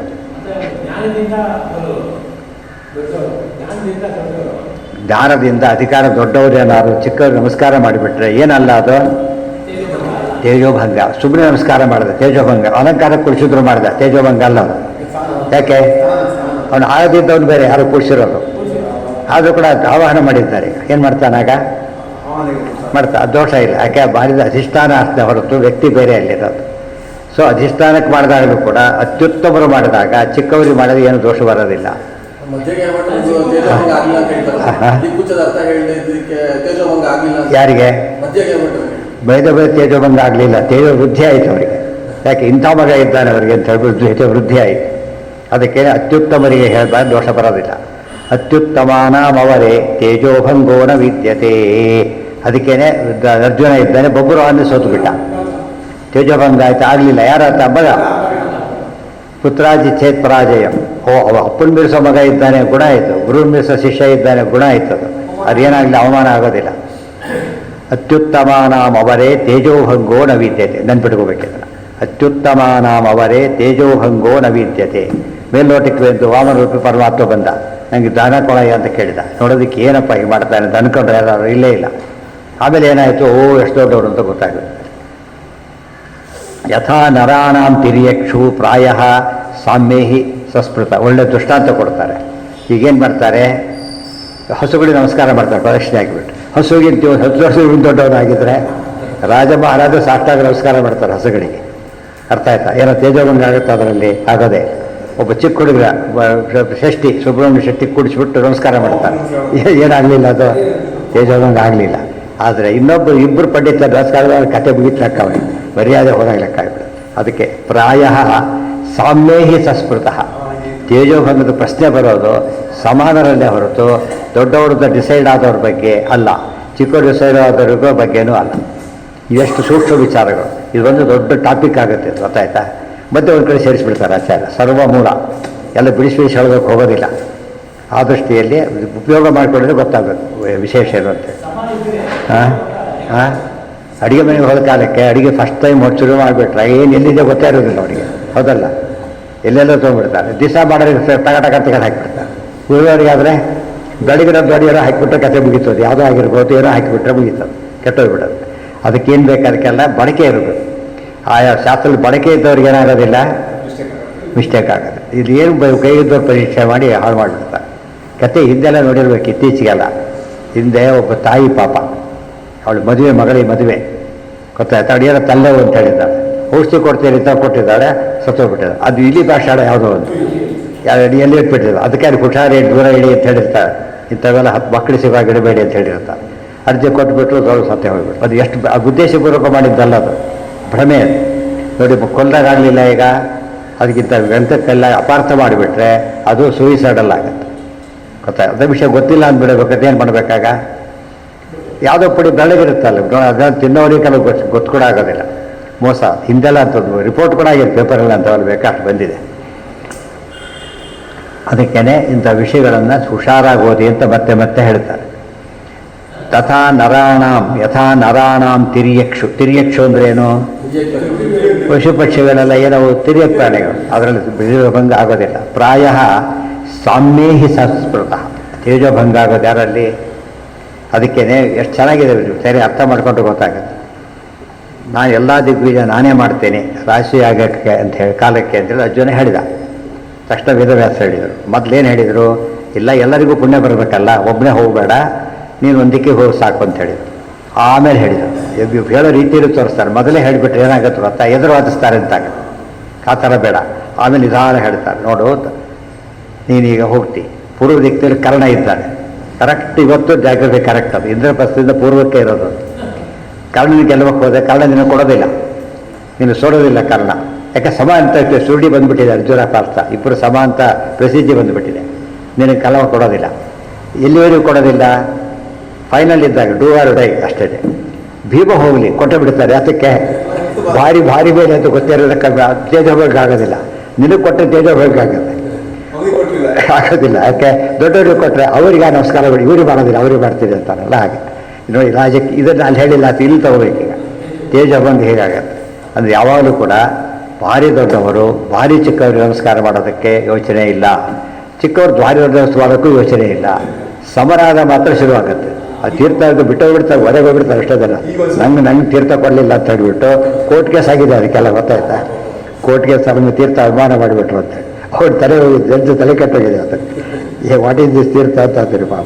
ಜ್ಞಾನದಿಂದ ಅಧಿಕಾರ ದೊಡ್ಡವರೇನಾದ್ರು ಚಿಕ್ಕವರು ನಮಸ್ಕಾರ ಮಾಡಿಬಿಟ್ರೆ ಏನಲ್ಲ ಅದು? ತೇಜೋಭಂಗ. ಸುಮ್ಮನೆ ನಮಸ್ಕಾರ ಮಾಡಿದೆ ತೇಜೋಭಂಗ. ಅಲಂಕಾರ ಕುಡಿಸಿದ್ರು ಮಾಡಿದೆ ತೇಜೋಭಂಗ ಅಲ್ಲ ಅದು. ಯಾಕೆ? ಅವನು ಆಗದಿದ್ದವನು ಬೇರೆ ಯಾರು ಕೂಡಿಸಿರೋದು. ಆದರೂ ಕೂಡ ಆವಾಹನ ಮಾಡಿದ್ದಾರೆ. ಏನು ಮಾಡ್ತಾನಾಗ? ಮಾಡ್ತಾ. ದೋಷ ಇಲ್ಲ. ಯಾಕೆ? ಬಾರಿದ ಅಧಿಷ್ಠಾನ ಅರ್ಥ ಹೊರತು ವ್ಯಕ್ತಿ ಬೇರೆ ಅಲ್ಲಿರೋದು. ಸೊ ಅಧಿಷ್ಠಾನಕ್ಕೆ ಮಾಡಿದಾಗಲೂ ಕೂಡ ಅತ್ಯುತ್ತಮರು ಮಾಡಿದಾಗ ಚಿಕ್ಕವರಿಗೆ ಮಾಡಿದ್ರೆ ಏನು ದೋಷ ಬರೋದಿಲ್ಲ. ಯಾರಿಗೆ ಬೈದ ತೇಜೋಭಂಗ ಆಗಲಿಲ್ಲ, ತೇಜೋ ವೃದ್ಧಿ ಆಯಿತು ಅವರಿಗೆ. ಯಾಕೆ ಇಂಥ ಮಗ ಇದ್ದಾನೆ ಅವರಿಗೆ ಅಂತ ಹೇಳ್ಬಿಟ್ಟು ತೇಜೋ ವೃದ್ಧಿ ಆಯಿತು. ಅದಕ್ಕೆ ಅತ್ಯುತ್ತಮರಿಗೆ ಹೇಳಿದಾಗ ದೋಷ ಬರೋದಿಲ್ಲ. ಅತ್ಯುತ್ತಮಾನಮವರೇ ತೇಜೋಭಂಗೋನ ವಿದ್ಯತೆ. ಅದಕ್ಕೇನೆ ಅರ್ಜುನ ಇದ್ದಾನೆ, ಬೊಬ್ಬರು ಅನ್ನಿ ಸೋತು ಬಿಟ್ಟ, ತೇಜೋಭಂಗ ಆಯ್ತು, ಆಗಲಿಲ್ಲ. ಯಾರತ್ತ ಮಗ ಪುತ್ರಾಜಿ ಚೇತ್ ಪರಾಜಯ. ಅಪ್ಪನ ಮೀರಿಸೋ ಮಗ ಇದ್ದಾನೆ, ಗುಣ ಆಯಿತು. ಗುರುನ್ ಮೀರಿಸೋ ಶಿಷ್ಯ ಇದ್ದಾನೆ, ಗುಣ ಆಯ್ತು. ಅದೇನಾಗಲಿ ಅವಮಾನ ಆಗೋದಿಲ್ಲ. ಅತ್ಯುತ್ತಮಾನಮವರೇ ತೇಜೋಭಂಗೋ ನ ವಿದ್ಯತೆ. ನೆನ್ಪಿಟ್ಕೋಬೇಕಿಲ್ಲ. ಅತ್ಯುತ್ತಮಾನಮವರೇ ತೇಜೋಭಂಗೋ ನ ವಿದ್ಯತೆ. ಮೇಲ್ನೋಟಕ್ಕೆ ಬಂದು ವಾಮನ ರೂಪಿ ಪರಮಾತ್ಮ ಬಂದ, ನನಗೆ ದಾನ ಕೊಳಯ್ಯ ಅಂತ ಕೇಳಿದ. ನೋಡೋದಕ್ಕೆ ಏನಪ್ಪ ಹೀಗೆ ಮಾಡ್ತಾನೆ ಅಂತ ಅನ್ಕೊಂಡ್ರೆ ಯಾರು ಇಲ್ಲೇ ಇಲ್ಲ. ಆಮೇಲೆ ಏನಾಯಿತು, ಎಷ್ಟು ದೊಡ್ಡವರು ಅಂತ ಗೊತ್ತಾಗುತ್ತೆ. ಯಥಾ ನರಾಣಾಂ ತಿರ್ಯಕ್ಷು ಪ್ರಾಯ ಸಾಮ್ಯೇಹಿ ಸಂಸ್ಕೃತ. ಒಳ್ಳೆ ದೃಷ್ಟಾಂತ ಕೊಡ್ತಾರೆ. ಈಗೇನು ಮಾಡ್ತಾರೆ, ಹಸುಗಳಿಗೆ ನಮಸ್ಕಾರ ಮಾಡ್ತಾರೆ ಪ್ರದಕ್ಷಿಣೆ ಆಗಿಬಿಟ್ಟು. ಹಸುವಿಗೆ 10 ವರ್ಷದಿಂದ ದೊಡ್ಡವನಾಗಿದ್ದರೆ ರಾಜ ಮಹಾರಾಜ ಸಾಷ್ಟಾಗ ನಮಸ್ಕಾರ ಮಾಡ್ತಾರೆ ಹಸುಗಳಿಗೆ. ಅರ್ಥ ಆಯ್ತಾ? ಏನೋ ತೇಜೋಭಂಗ ಆಗುತ್ತೆ ಅದರಲ್ಲಿ, ಆಗೋದೇ. ಒಬ್ಬ ಚಿಕ್ಕ ಹುಡುಗ ಷಷ್ಠಿ, ಸುಬ್ರಹ್ಮಣ್ಯ ಷಷ್ಠಿ ಕುಡಿಸ್ಬಿಟ್ಟು ನಮಸ್ಕಾರ ಮಾಡ್ತಾರೆ, ಏನಾಗಲಿಲ್ಲ, ಅದು ತೇಜೋಭಂಗ ಆಗಲಿಲ್ಲ. ಆದರೆ ಇಬ್ಬರು ಪಂಡಿತ ನಮಸ್ಕಾರ ಕತೆ ಮುಗಿತು ಲೆಕ್ಕ, ಅವನಿಗೆ ಮರ್ಯಾದೆ ಹೋದಾಗ ಲೆಕ್ಕ ಆಗ್ಬಿಡುತ್ತೆ. ಅದಕ್ಕೆ ಪ್ರಾಯ ಸಾಮ್ಯೇಹಿ ಸಂಸ್ಕೃತಃ. ತೇಜೋಭಂಗದ ಪ್ರಶ್ನೆ ಬರೋದು ಸಮಾನರಲ್ಲೇ ಹೊರತು ದೊಡ್ಡವ್ರದ್ದು ಡಿಸೈಡ್ ಆದವ್ರ ಬಗ್ಗೆ ಅಲ್ಲ, ಚಿಕ್ಕವರು ಡಿಸೈಡ್ ಆದವ್ರ ಬಗ್ಗೆನೂ ಅಲ್ಲ. ಇವೆಷ್ಟು ಸೂಕ್ಷ್ಮ ವಿಚಾರಗಳು. ಇದೊಂದು ದೊಡ್ಡ ಟಾಪಿಕ್ ಆಗುತ್ತೆ, ಗೊತ್ತಾಯ್ತಾ? ಮತ್ತೆ ಒಂದು ಕಡೆ ಸೇರಿಸ್ಬಿಡ್ತಾರೆ ಆಚಾರ್ಯ. ಸರ್ವ ಮೂಲ ಎಲ್ಲ ಬಿಡಿಸಿ ಹೇಳೋದಕ್ಕೆ ಹೋಗೋದಿಲ್ಲ. ಆ ದೃಷ್ಟಿಯಲ್ಲಿ ಉಪಯೋಗ ಮಾಡಿಕೊಂಡ್ರೆ ಗೊತ್ತಾಗಬೇಕು ವಿಶೇಷ ಏನು ಅಂತ. ಅಡುಗೆ ಮನೆಗೆ ಹೋದ ಕಾಲಕ್ಕೆ ಅಡುಗೆ ಫಸ್ಟ್ ಟೈಮ್ ಶುರು ಮಾಡಿಬಿಟ್ರೆ ಏನು ಎಲ್ಲಿದೆ ಗೊತ್ತೇ ಇರೋದಿಲ್ಲ ಅವರಿಗೆ, ಹೌದಲ್ಲ? ಎಲ್ಲೆಲ್ಲೋ ತೊಗೊಂಡ್ಬಿಡ್ತಾರೆ. ದಿವಸ ಮಾಡೋರಿಗೆ ಟಕ ತೆಗೆದು ಹಾಕಿಬಿಡ್ತಾರೆ. ಉಳಿದವರಿಗಾದರೆ ಬೆಳಗಿನ ಬೆಳೆಯೋರು ಹಾಕಿಬಿಟ್ರೆ ಕತೆ ಮುಗೀತದೆ. ಯಾವುದೋ ಆಗಿರ್ಬೋದು, ಏನೋ ಹಾಕಿಬಿಟ್ರೆ ಮುಗೀತದೆ, ಕೆಟ್ಟೋಗ್ಬಿಡೋದು. ಅದಕ್ಕೇನು ಬೇಕು, ಅದಕ್ಕೆಲ್ಲ ಬಳಕೆ ಇರಬೇಕು. ಆಯಾ ಶಾಸ್ತ್ರದ ಬಳಕೆ ಇದ್ದವ್ರಿಗೆ ಏನಾಗೋದಿಲ್ಲ, ಮಿಸ್ಟೇಕ್ ಆಗೋದು. ಇದು ಏನು ಕೈ ಇದ್ದವ್ರು ಪರೀಕ್ಷೆ ಮಾಡಿ ಹಾಳು ಮಾಡಿಬಿಡ್ತಾರೆ. ಕತೆ ಹಿಂದೆಲ್ಲ ನೋಡಿರ್ಬೇಕು, ಇತ್ತೀಚೆಗೆಲ್ಲ. ಹಿಂದೆ ಒಬ್ಬ ತಾಯಿ ಪಾಪ, ಅವಳು ಮಗಳಿಗೆ ಮದುವೆ ಗೊತ್ತಾಯ್ತು. ಅಡಿಯೋ ತಲ್ಲೆವು ಅಂತ ಹೇಳಿದ್ದಾರೆ. ಔಷಧಿ ಕೊಡ್ತೀರಿ ಅಂತ ಕೊಟ್ಟಿದ್ದಾರೆ, ಸತ್ತೋಗ್ಬಿಟ್ಟಿದ್ದಾರೆ. ಅದು ಇಲಿ ಭಾಷಾಡ ಯಾವುದೋ ಒಂದು ಎಲ್ಲಿ ಇಟ್ಬಿಟ್ಟಿದ್ದಾರೆ. ಅದಕ್ಕೆ ಅಲ್ಲಿ ಹುಷಾರಿ ದೂರ ಇಡಿ ಅಂತ ಹೇಳಿರ್ತಾರೆ. ಇಂಥವೆಲ್ಲ 10 ಮಕ್ಕಳು ಸಿಗುವಾಗ ಇಡಬೇಡಿ ಅಂತ ಹೇಳಿರ್ತಾರೆ. ಅರ್ಜಿ ಕೊಟ್ಬಿಟ್ರು ದೊಡ್ಡ ಸತ್ಯ ಹೋಗ್ಬಿಟ್ಟು. ಅದು ಎಷ್ಟು ಉದ್ದೇಶಪೂರ್ವಕ ಮಾಡಿದ್ದಲ್ಲ, ಅದು ಭ್ರಮೆ. ನೋಡಿ, ಕೊಲ್ಲದಾಗಲಿಲ್ಲ. ಈಗ ಅದಕ್ಕಿಂತ ಗ್ರಂಥಕ್ಕೆಲ್ಲ ಅಪಾರ್ಥ ಮಾಡಿಬಿಟ್ರೆ ಅದು ಸೂಯಿಸೈಡಲ್ ಆಗುತ್ತೆ, ಗೊತ್ತಾಗ. ಅದೇ ವಿಷಯ ಗೊತ್ತಿಲ್ಲ ಅಂದ್ಬಿಡಬೇಕಂತ ಏನು ಮಾಡಬೇಕಾಗ? ಯಾವುದೋ ಪುಡಿ ಬೆಳಗಿರುತ್ತಲ್ಲ, ಅದನ್ನು ತಿನ್ನೋರಿಗೆ ಕೆಲವು ಗೊತ್ತು ಕೂಡ ಆಗೋದಿಲ್ಲ. ಮೋಸ ಹಿಂದೆಲ್ಲ ಅಂತದ್ದು ರಿಪೋರ್ಟ್ ಕೂಡ ಆಗಿದೆ, ಪೇಪರೆಲ್ಲ ಅಂತವಲ್ಲ ಬೇಕಾ ಅಷ್ಟು ಬಂದಿದೆ. ಅದಕ್ಕೇನೆ ಇಂಥ ವಿಷಯಗಳನ್ನು ಹುಷಾರಾಗಿ ಓದಿ ಅಂತ ಮತ್ತೆ ಮತ್ತೆ ಹೇಳ್ತಾರೆ. ತಥಾ ನರಾಣಾಂ ಯಥಾ ನರಾಣಾಂ ತಿರ್ಯಕ್ಷು. ತಿರ್ಯಕ್ಷು ಅಂದ್ರೇನು? ಪಶು ಪಕ್ಷಿಗಳೆಲ್ಲ ಏನೋ ತಿರಿಯ ಪ್ರಾಣಿಗಳು, ಅದರಲ್ಲಿ ತೇಜೋಭಂಗ ಆಗೋದಿಲ್ಲ. ಪ್ರಾಯ ಸಾಮ್ಯೇಹಿ ಸಂಸ್ಕೃತ. ತೇಜೋಭಂಗ ಆಗೋದು ಯಾರಲ್ಲಿ? ಅದಕ್ಕೇನೆ ಎಷ್ಟು ಚೆನ್ನಾಗಿದೆ, ಸರಿ ಅರ್ಥ ಮಾಡಿಕೊಂಡು ಗೊತ್ತಾಗುತ್ತೆ. ನಾನು ಎಲ್ಲ ದಿಗ್ವಿಜಯ ನಾನೇ ಮಾಡ್ತೇನೆ ರಾಶಿ ಆಗಕ್ಕೆ ಅಂತ ಹೇಳಿ ಕಾಲಕ್ಕೆ ಅಂತೇಳಿ ಅರ್ಜುನ ಹೇಳಿದ. ತಕ್ಷಣ ವೇದವ್ಯಾಸ ಹೇಳಿದರು. ಮೊದಲೇನು ಹೇಳಿದರು? ಇಲ್ಲ, ಎಲ್ಲರಿಗೂ ಪುಣ್ಯ ಬರಬೇಕಲ್ಲ, ಒಬ್ಬನೇ ಹೋಗಬೇಡ, ನೀನು ಒಂದಕ್ಕೆ ಹೋಗಿ ಸಾಕು ಅಂತ ಹೇಳಿದರು. ಆಮೇಲೆ ಹೇಳಿದರು, ಹೇಳೋ ರೀತಿಯಲ್ಲಿ ತೋರಿಸ್ತಾರೆ. ಮೊದಲೇ ಹೇಳಿಬಿಟ್ರೆ ಏನಾಗುತ್ತೆ ಗೊತ್ತಾ, ಎದುರು ವಾದಿಸ್ತಾರೆ ಅಂತಾಗುತ್ತೆ. ಆ ಥರ ಬೇಡ. ಆಮೇಲೆ ನಿಧಾನ ಹೇಳ್ತಾರೆ, ನೋಡು ನೀನೀಗ ಹೋಗ್ತಿ, ಪೂರ್ವ ದಿಕ್ಕಲ್ಲಿ ಕರ್ಣ ಇದ್ದಾನೆ, ಕರೆಕ್ಟ್. ಇವತ್ತು ಜಾಗ್ರತೆ ಕರೆಕ್ಟ್. ಅದು ಇಂದ್ರಪ್ರಸ್ಥದಿಂದ ಪೂರ್ವಕ್ಕೆ ಇರೋದು. ಕರ್ಣನ ಗೆಲ್ಲಬೇಕು ಹೋದೆ, ಕರ್ಣ ನಿನ್ನ ಕೊಡೋದಿಲ್ಲ, ನೀನು ಸೋಡೋದಿಲ್ಲ ಕರ್ಣ. ಯಾಕೆ ಸಮ ಅಂತ ಸುರುಡಿ ಬಂದುಬಿಟ್ಟಿದೆ, ಅರ್ಜುನ ಪಾರ್ಥ ಇಬ್ಬರು ಸಮ ಅಂತ ಪ್ರಸಿದ್ಧಿ ಬಂದುಬಿಟ್ಟಿದೆ. ನಿನಗೆ ಕಲವ ಕೊಡೋದಿಲ್ಲ. ಎಲ್ಲಿವರೆಗೂ ಕೊಡೋದಿಲ್ಲ? ಫೈನಲ್ ಇದ್ದಾಗ ಡೂ ಆರ್ ಡೈ ಅಷ್ಟೇ. ಭೀಮ ಹೋಗಲಿ ಕೊಟ್ಟೆ ಬಿಡ್ತಾರೆ. ಅದಕ್ಕೆ ಭಾರಿ ಬೇರೆ ಅಂತ ಗೊತ್ತಿರೋದಕ್ಕೆ ತೇಜೋಭಂಗ ಆಗೋದಿಲ್ಲ. ನಿನಗೆ ಕೊಟ್ಟರೆ ತೇಜೋಭಂಗ ಆಗೋದಿಲ್ಲ. ಯಾಕೆ ದೊಡ್ಡವ್ರಿಗೆ ಕೊಟ್ಟರೆ ಅವರಿಗೆ ನಮಸ್ಕಾರ ಮಾಡಿ, ಇವ್ರಿಗೆ ಮಾಡೋದಿಲ್ಲ, ಅವ್ರಿಗೆ ಮಾಡ್ತೀರಿ ಅಂತಾರಲ್ಲ. ಹಾಗೆ ನೋಡಿ, ರಾಜಕ್ಕೆ ಇದನ್ನು ಅಲ್ಲಿ ಹೇಳಿಲ್ಲ ಅಂತ ಇಲ್ಲಿ ತಗೋಬೇಕೀಗ. ತೇಜೋಭಂಗ ಹೇಗಾಗತ್ತೆ ಅಂದರೆ ಯಾವಾಗಲೂ ಕೂಡ ಭಾರಿ ದೊಡ್ಡವರು ಭಾರಿ ಚಿಕ್ಕವರಿಗೆ ನಮಸ್ಕಾರ ಮಾಡೋದಕ್ಕೆ ಯೋಚನೆ ಇಲ್ಲ, ಚಿಕ್ಕವರು ಭಾರಿ ದೊಡ್ಡ ಮಾಡೋಕ್ಕೂ ಯೋಚನೆ ಇಲ್ಲ. ಸಮರಾದ ಮಾತ್ರ ಶುರುವಾಗುತ್ತೆ. ಆ ತೀರ್ಥ ಬಿಟ್ಟೋಗ್ಬಿಡ್ತಾರೆ, ಹೊರಗೆ ಹೋಗ್ಬಿಡ್ತಾರೆ ಅಷ್ಟೇ ಜನ. ನಂಗೆ ತೀರ್ಥ ಕೊಡಲಿಲ್ಲ ಅಂತ ಹೇಳಿಬಿಟ್ಟು ಕೋರ್ಟ್ ಕೇಸ್ ಆಗಿದೆ. ಅದಕ್ಕೆಲ್ಲ ಗೊತ್ತಾಯ್ತಾ? ಕೋರ್ಟ್ ಕೇಸ್ ನಮಗೆ ತೀರ್ಥ ಅವಮಾನ ಮಾಡಿಬಿಟ್ರು ಅಂತೇಳಿ ಅವ್ರು ಜಡ್ಜ್ ತಲೆ ಕೆಟ್ಟೋಗಿದೆ. ಅದಕ್ಕೆ ವಾಟ್ ಈಸ್ ದಿಸ್ ತೀರ್ಥ ಅಂತ ಅಂತೀರಿ ಪಾಪ,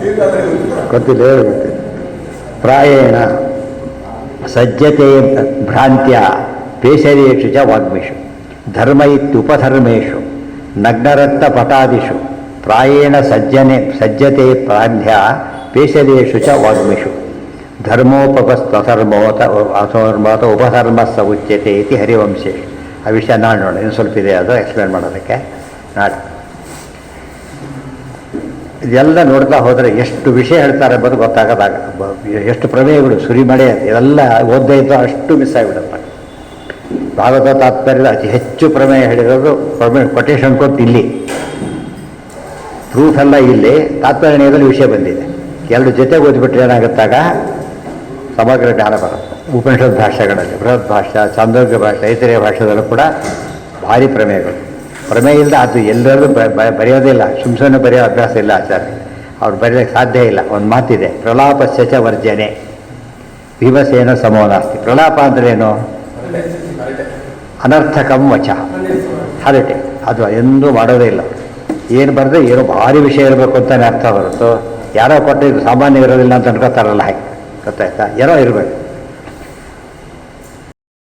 ಗೊತ್ತಿಲ್ಲ, ಗೊತ್ತಿಲ್ಲ. ಪ್ರಾಯೇಣ ಸಜ್ಜತೆ ಭ್ರಾಂತ್ಯ ಪೇಶರೇಷು ಚ ವಾಗ್ಮಿಷು ಧರ್ಮ ಇತ್ಯುಪಧರ್ಮೇಷು ನಗ್ನರಕ್ತ ಪಟಾದಿಷು ಪ್ರಾಯೇಣ ಸಜ್ಜತೆ ಪ್ರಾಂಧ್ಯ ಪೇಶರೇಷು ಚ ವಾಗ್ಮಿಷು ಧರ್ಮೋಪಗಸ್ತಧರ್ಮೋತ ಅಧರ್ಮೋತ ಉಪಧರ್ಮಸ್ಸ ಉಚ್ಯತೆ ಇತಿ ಹರಿವಂಶೇ. ಆ ವಿಷಯ ನಾಳೆ ನೋಡಿ, ಇನ್ನು ಸ್ವಲ್ಪ ಇದೆ ಅದು ಎಕ್ಸ್ಪ್ಲೇನ್ ಮಾಡೋದಕ್ಕೆ ನಾಳೆ. ಇದೆಲ್ಲ ನೋಡ್ತಾ ಹೋದರೆ ಎಷ್ಟು ವಿಷಯ ಹೇಳ್ತಾರೆ ಎಂಬುದು ಗೊತ್ತಾಗೋದಾಗ, ಎಷ್ಟು ಪ್ರಮೇಯಗಳು ಸುರಿಮಳೆ ಇದೆಲ್ಲ ಓದ್ದೇ ಇದ್ದು ಅಷ್ಟು ಮಿಸ್ ಆಗಿಬಿಡುತ್ತೆ. ಭಾಗವತ ತಾತ್ಪರ್ಯದ ಅತಿ ಹೆಚ್ಚು ಪ್ರಮೇಯ ಹೇಳಿರೋದು ಪ್ರಮೇಯ ಕೊಟೇಶನ್ ಕೊಟ್ಟು ಇಲ್ಲಿ, ಪ್ರೂಫ್ ಎಲ್ಲ ಇಲ್ಲಿ, ತಾತ್ಪರ್ಯದಲ್ಲಿ ವಿಷಯ ಬಂದಿದೆ. ಎರಡು ಜೊತೆಗೆ ಓದ್ಬಿಟ್ರೆ ಏನಾಗುತ್ತಾಗ ಸಮಗ್ರ ಜ್ಞಾನ ಬರುತ್ತೆ. ಉಪನಿಷತ್ ಭಾಷೆಗಳಲ್ಲಿ ಬೃಹತ್ ಭಾಷೆ, ಚಾಂದೋಗ್ಯ ಭಾಷೆ, ಐತರೇಯ ಭಾಷೆದಲ್ಲೂ ಕೂಡ ಭಾರಿ ಪ್ರಮೇಯಗಳು. ಪ್ರಮೇಯ ಇಲ್ಲದೆ ಅದು ಎಲ್ಲರೂ ಬರೆಯೋದಿಲ್ಲ, ಸುಮ್ಮನೆ ಬರೆಯೋ ಅಭ್ಯಾಸ ಇಲ್ಲ ಆಚಾರ್ಯ, ಅವ್ರು ಬರೆಯೋಕ್ಕೆ ಸಾಧ್ಯ ಇಲ್ಲ. ಒಂದು ಮಾತಿದೆ, ಪ್ರಲಾಪಸ್ಯ ಚ ವರ್ಜನೆ ಭೀಮಸೇನ ಸಮೋ ನಾಸ್ತಿ. ಪ್ರಲಾಪ ಅಂದ್ರೇನು? ಅನರ್ಥಕಂ ವಚ, ಹರಟೆ. ಅದು ಎಂದೂ ಮಾಡೋದೇ ಇಲ್ಲ. ಏನು ಬರೆದ್ರೆ ಏನೋ ಭಾರಿ ವಿಷಯ ಇರಬೇಕು ಅಂತಾನೆ ಅರ್ಥ ಹೊರತು ಯಾರೋ ಕೊಟ್ಟಿದ್ದು ಸಾಮಾನ್ಯ ಇರೋದಿಲ್ಲ ಅಂತ ಅನ್ಕೋತಾರಲ್ಲ, ಹಾಗೆ ಗೊತ್ತಾಯ್ತಾ? ಏನೋ ಇರಬೇಕು.